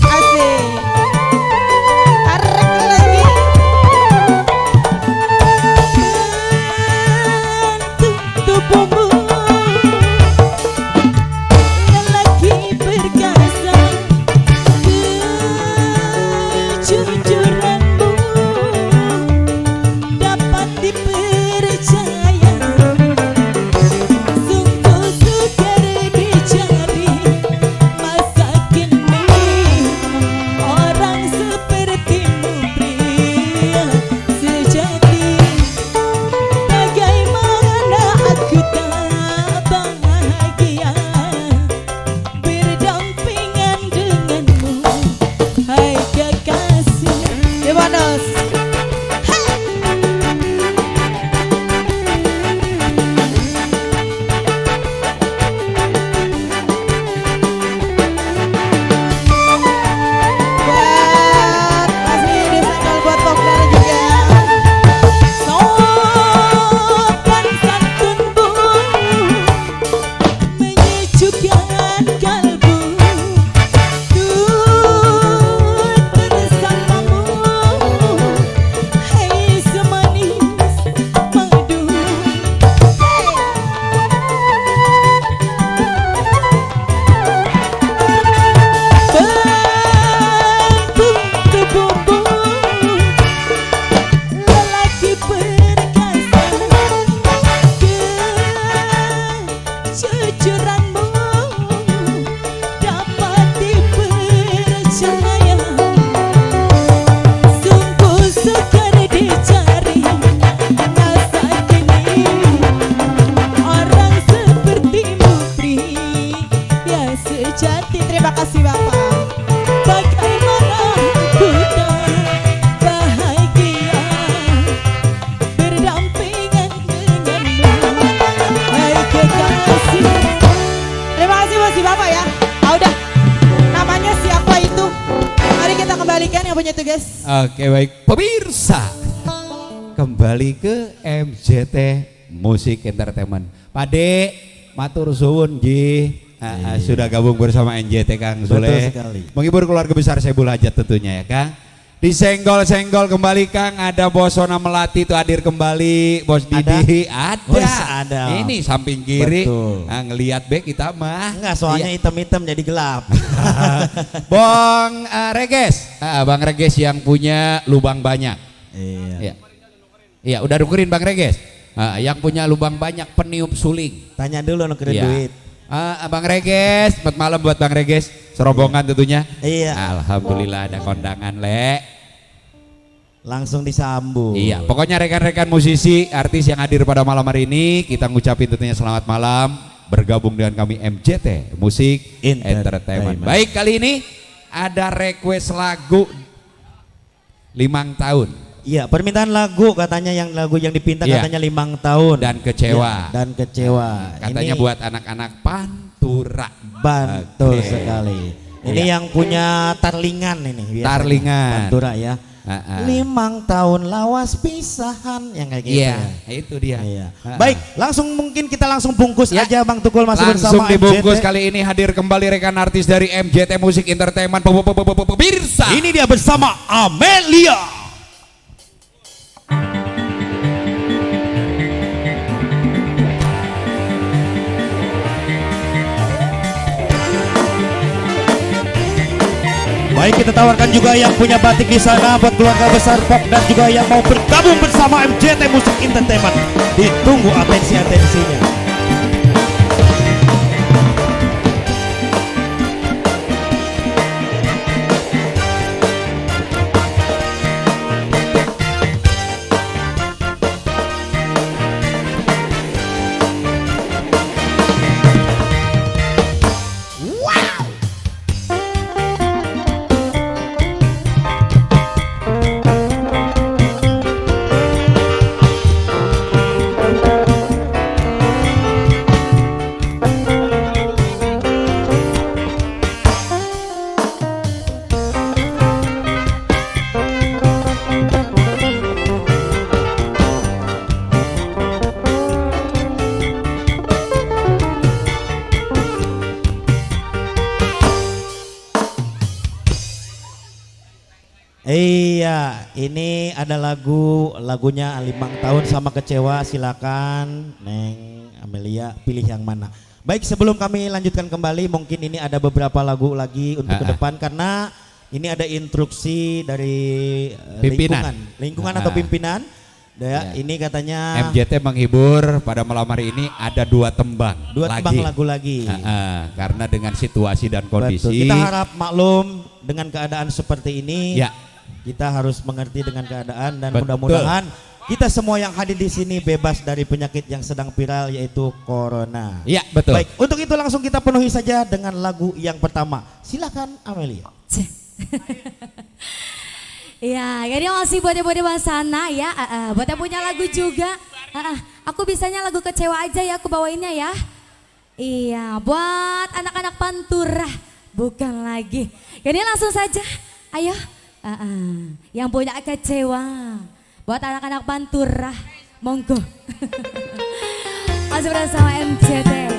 Asik, tarik lagi. Tubuhmu lelaki perkasa, kejujuranmu dapat dipercaya. Sungguh sukar dicari masa kini orang sepertimu pria sejati. Bagaimana aku tak bahagia berdampingan denganmu, hai kekasih. Dewanos. Buat masih disenggol buat Bogdar juga. Sopan santunmu menyejukkan kalbu, tuh tersapamu, hai semanis madu. Bentuk tubuhmu lelaki perkasa, kejujuranmu dapat dipercaya. Sungguh sukar dicari masa kini orang sepertimu pria sejati. Terima kasih Bapak. Bagaimana aku tak bahagia berdampingan denganmu, hai kekasih. Terima kasih masih Bapak ya. Ah udah, namanya siapa itu? Mari kita kembalikan yang punya tugas. Oke baik pemirsa, kembali ke MJT Musik Entertainment. Pade matur suwun ji. Sudah gabung bersama NJT Kang Sule. sekali. Menghibur keluarga besar Sebul Hajat tentunya ya Kang. Disenggol-senggol kembali Kang, ada Bosona Melati itu hadir kembali, Bos Didi ada. Wes, ada. Ini samping kiri. Betul. Nah, ngelihat be kita mah. Enggak, soalnya hitam-hitam jadi gelap. Bang Reges, Bang Reges yang punya lubang banyak. Iya. Iya, udah nukerin Bang Reges. Yang punya lubang banyak peniup suling. Tanya dulu nukerin Iya. duit. Bang Reges, selamat malam buat Bang Reges, serombongan tentunya. Iya. Alhamdulillah ada kondangan Le. Langsung disambung. Iya, pokoknya rekan-rekan musisi, artis yang hadir pada malam hari ini, kita ngucapin tentunya selamat malam, bergabung dengan kami MJT Musik Entertainment. Baik, kali ini ada request lagu 5 tahun. Iya, permintaan lagu katanya, yang lagu yang dipinta Iya. katanya 5 tahun. Dan kecewa. Ya, dan kecewa. Katanya Ini buat anak-anak Pantura. Betul Oke. sekali. Ini Iya. yang punya Tarlingan ini biasanya. Tarlingan. Pantura ya. 5 tahun lawas pisahan yang kayak gitu. Iya, ya. itu dia. Iya. Baik, langsung mungkin kita langsung bungkus aja Bang Tukul masih Langsung bersama dibungkus MJT. kali ini hadir kembali rekan artis dari MJT Musik Entertainment pemirsa. Ini dia bersama Amelia. Baik, kita tawarkan juga yang punya batik di sana buat keluarga besar Pok dan juga yang mau bergabung bersama MJT Musik Entertainment. Ditunggu atensi-atensinya. Iya, ini ada lagunya Limang Tahun Sama Kecewa. Silakan Neng Amelia pilih yang mana. Baik, sebelum kami lanjutkan kembali, mungkin ini ada beberapa lagu lagi untuk ke depan karena ini ada instruksi dari lingkungan atau pimpinan. Ya, ini katanya MJT menghibur pada malam hari ini ada dua tembang lagu lagi. Karena dengan situasi dan kondisi. Betul. Kita harap maklum dengan keadaan seperti ini. Ya. Kita harus mengerti dengan keadaan dan mudah-mudahan kita semua yang hadir di sini bebas dari penyakit yang sedang viral yaitu corona. Iya, betul. Baik, untuk itu langsung kita penuhi saja dengan lagu yang pertama. Silakan Amelia. Ya, jadi masih buat yang sana ya, buat yang punya lagu juga. Aku bisanya lagu kecewa aja ya, aku bawainnya ya. Iya, buat anak-anak Pantura, bukan lagi. Jadi langsung saja, ayo. Yang punya kecewa, buat anak-anak Pantura, monggo. Masih bersama MJT.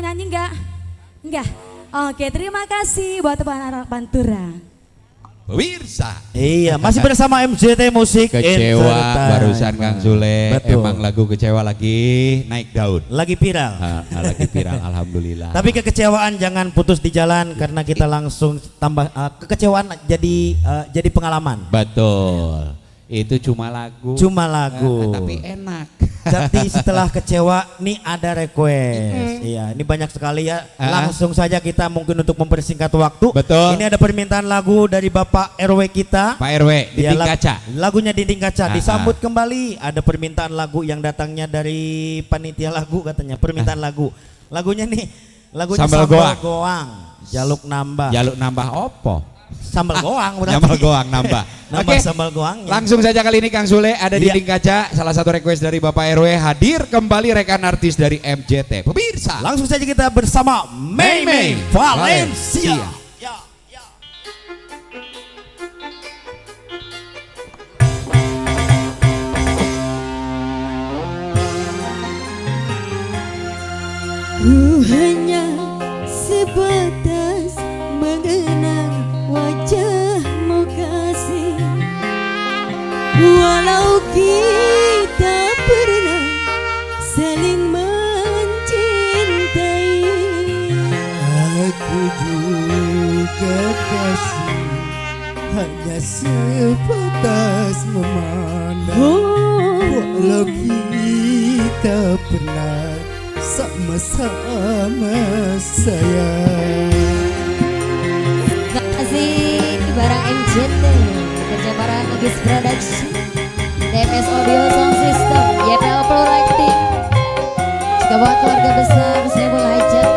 mau nyanyi enggak? Enggak. Oke, terima kasih buat anak Pantura. Pemirsa. Iya, masih bersama MJT Musik Kecewa Entertainment. barusan Kang Sule. Betul. Emang lagu Kecewa lagi naik daun. Lagi viral. Lagi viral, alhamdulillah. Tapi kekecewaan jangan putus di jalan karena kita langsung tambah kekecewaan jadi pengalaman. Betul. Itu cuma lagu. Cuma lagu. Tapi enak. Jadi setelah kecewa nih ada request. Iya, ini banyak sekali ya. Langsung saja kita mungkin untuk mempersingkat waktu. Betul. Ini ada permintaan lagu dari Bapak RW kita. Pak RW, Dinding Kaca. Lagunya Dinding Kaca disambut kembali. Ada permintaan lagu yang datangnya dari panitia lagu katanya. Permintaan lagu. Lagunya nih, lagunya Sambal goang. Jaluk nambah. Jaluk nambah opo? Sambal goang berarti. Sambal goang nambah. Nambah sambal goang. Langsung saja kali ini Kang Sule ada Dinding Kaca, salah satu request dari Bapak RW, hadir kembali rekan artis dari MJT. Pemirsa, langsung saja kita bersama Mei Valencia. Ku hanya sebatas mengenang wajahmu kasih, walau kita pernah saling mencintai. Aku juga kasih, hanya sebatas memandang, walau kita pernah sama-sama sayang. Terima kasih barang MJT, kerja barang Agis Production, DMS Audio Sound System, YPL Pro Lighting, juga buat keluarga besar Sebul Hajat.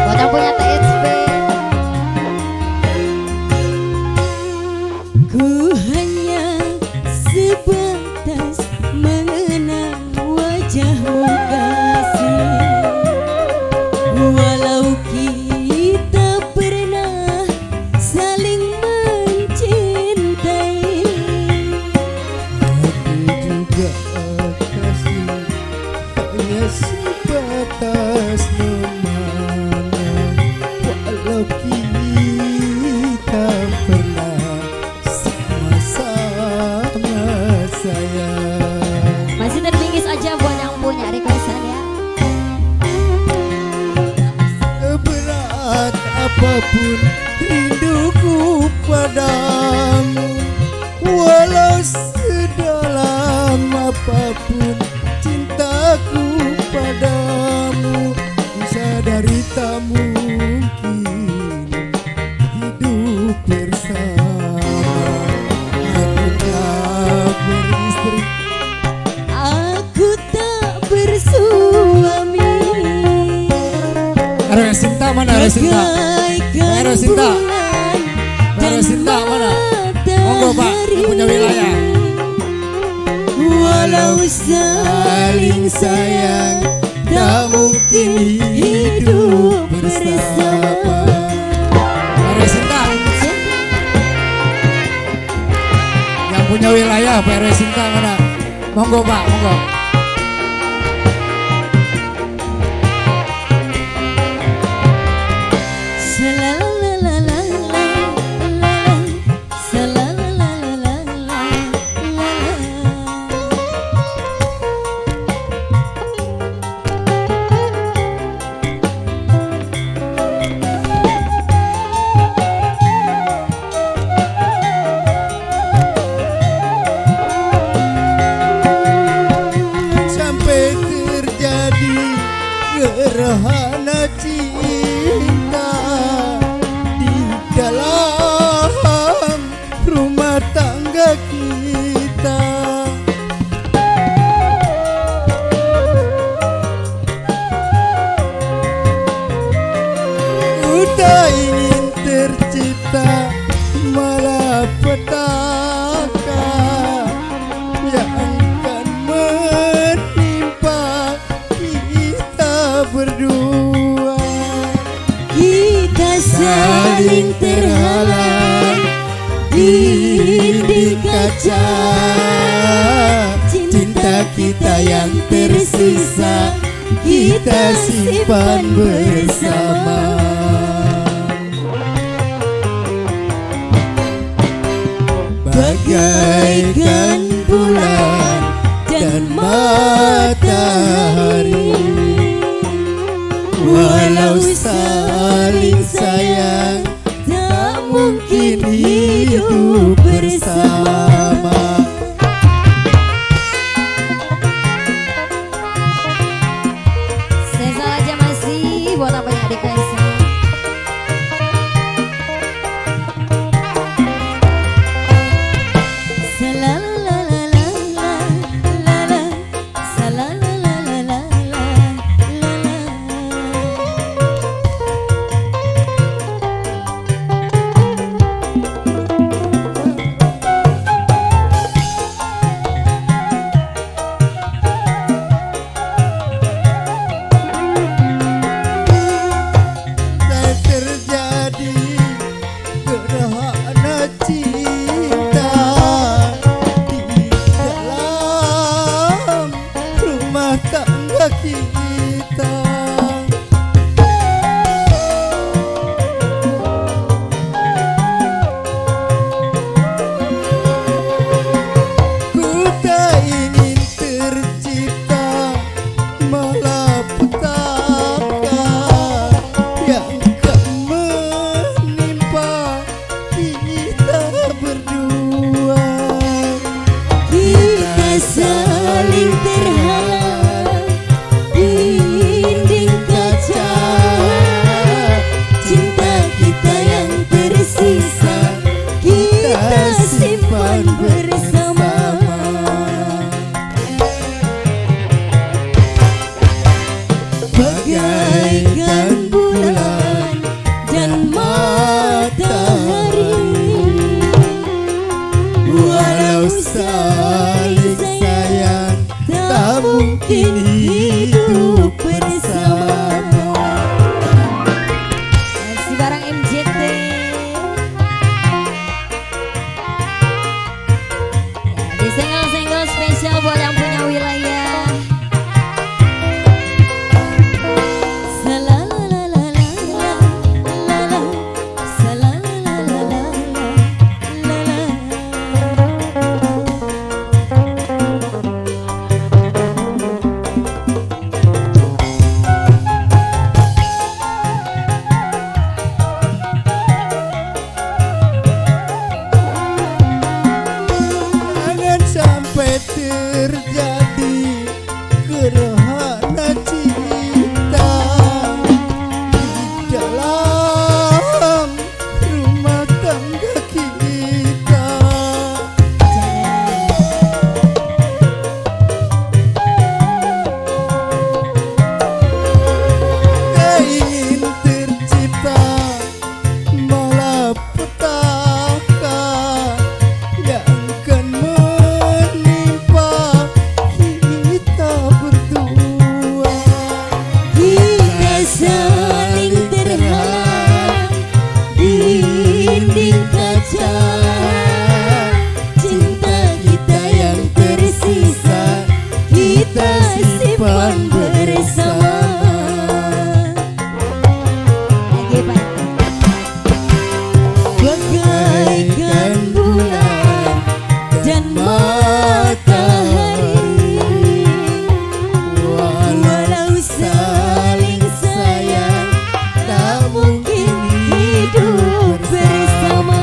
Buat yang punya THP. Ku hanya sebatas mengenang wajahmu kasih, walau kita pernah saling mencintai. Aku juga kasih, hanya sebatas memandang, walau kita pernah sama-sama sayang. Masih terbingis aja buat yang punya requestan ya. Seberat apapun rinduku padamu, walau sedalam apapun cintaku padamu, ku sadari tak mungkin hidup bersama. Aku tak beristri, Aku tak bersuami. Eros Sinta mana? Eros Sinta, Eros Sinta, Eros Sinta mana? Monggo Pak, yang punya wilayah. Walau saling sayang, tak mungkin hidup bersama. Eros Sinta, yang punya wilayah Pak Eros Sinta mana? Monggo Pak, monggo. Sampai terjadi gerhana cinta di dalam rumah tangga kita. Udah ingin tercipta malapetaka yang akan menimpa kita berdua. Kita saling terhalang di dinding kaca, cinta Sisa kita yang tersisa kita simpan bersama. Bagaikan bulan dan matahari, walau saling sayang tak mungkin hidup bersama. Sensal aja masih buat apa yang adik Kaisa. Bagaikan bulan dan matahari, walau saling sayang tak mungkin hidup bersama. Masih bareng MJT. Ya, di single-single spesial buat yang punya wilayah. Jangan sampai terjadi gerhana cinta di dalam rumah tangga kita. Tak ingin tercipta malapetaka yang akan menimpa kita berdua. Kita saling terhalang di dinding kaca, cinta kita yang tersisa kita simpan bersama. Bagaikan bulan dan matahari, walau saling sayang tak mungkin hidup bersama.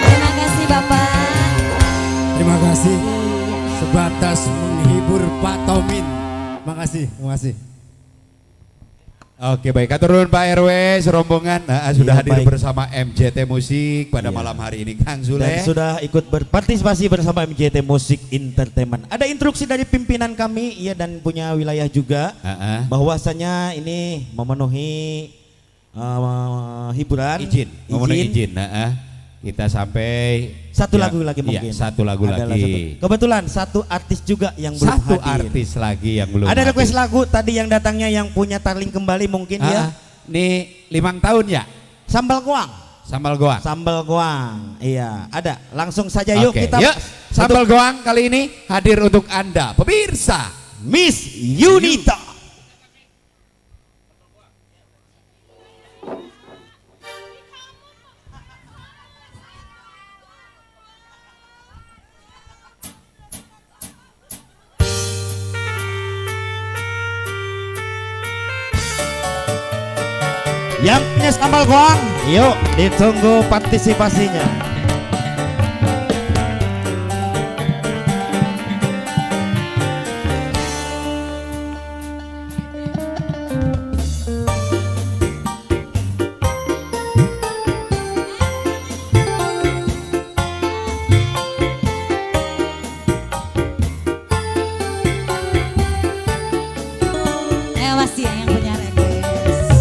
Terima kasih Bapak. Terima kasih sebatas menghibur Pak Tomin. Makasih, makasih. Oke baik, atur nuhun Pak RW serombongan sudah Iya, hadir baik. bersama MJT Musik pada malam hari ini Kang Zule. Dan sudah ikut berpartisipasi bersama MJT Musik Entertainment. Ada instruksi dari pimpinan kami, iya dan punya wilayah juga, bahwasanya ini memenuhi hiburan, memenuhi izin. kita sampai satu lagu lagi mungkin. Iya, satu lagu Adalah lagi. Kebetulan satu artis juga yang belum Satu hadir. artis lagi yang belum Ada hadir. request lagu tadi yang datangnya yang punya Tarling kembali mungkin ya. Nih 5 tahun ya. Sambal goang. Sambal goang. Sambal goang. Iya, ada. Langsung saja yuk Oke, kita. yuk. Sambal goang kali ini hadir untuk Anda pemirsa Miss Yunita. Yang punya sambal goang, yuk ditunggu partisipasinya. Ayo masih yang punya request.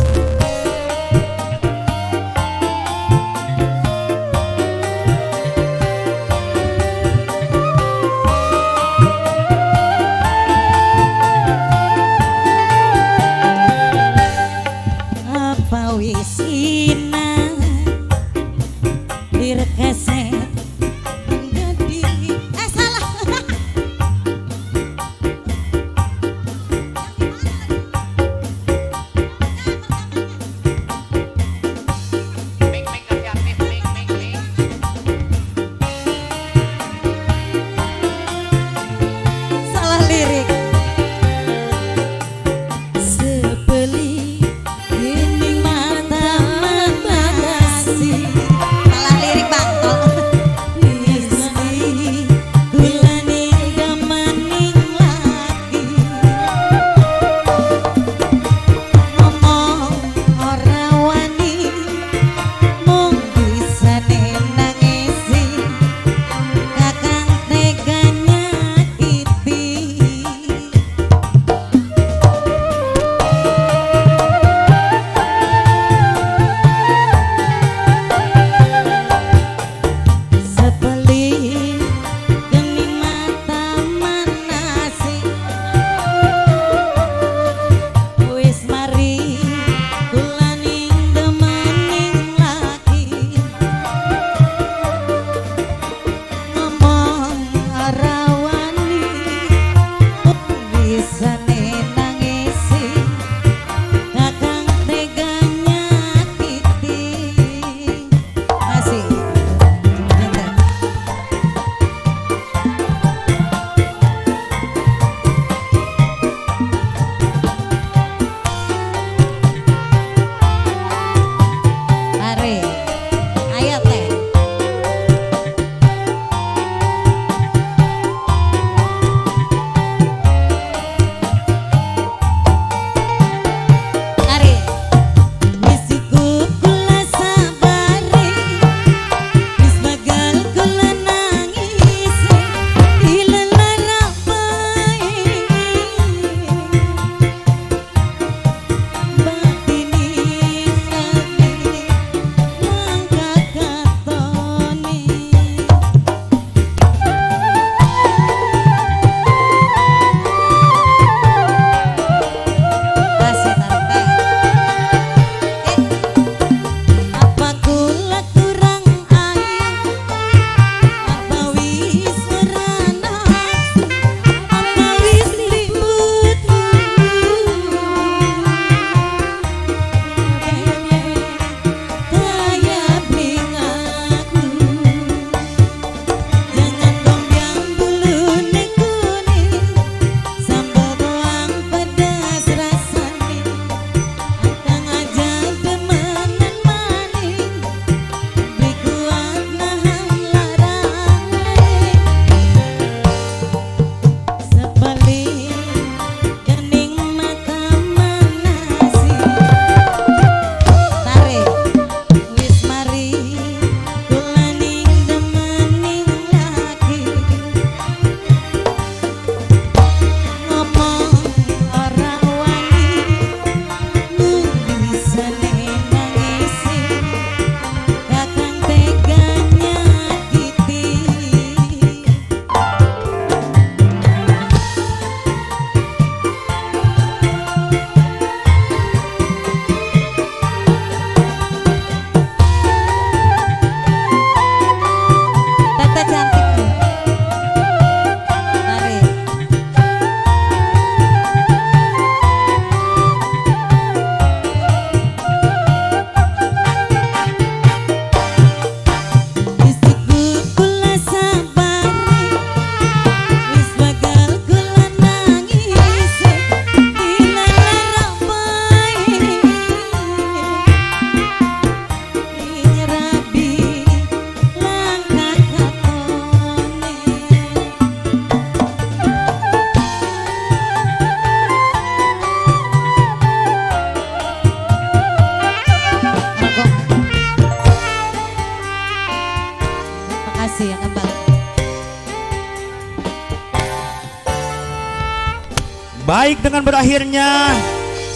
Baik, dengan berakhirnya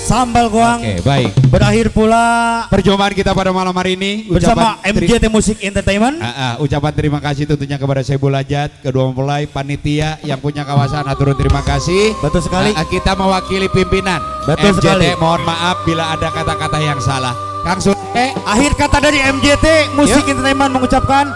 Sambal Goang. Oke, baik. Berakhir pula perjumpaan kita pada malam hari ini bersama MJT Music Entertainment. Ucapan terima kasih tentunya kepada Saiful Hajat, kedua mempelai, panitia yang punya kawasan, atur terima kasih. Betul sekali. Kita mewakili pimpinan. Betul MJT, sekali. mohon maaf bila ada kata-kata yang salah. Kang Sule, akhir kata dari MJT Music Entertainment mengucapkan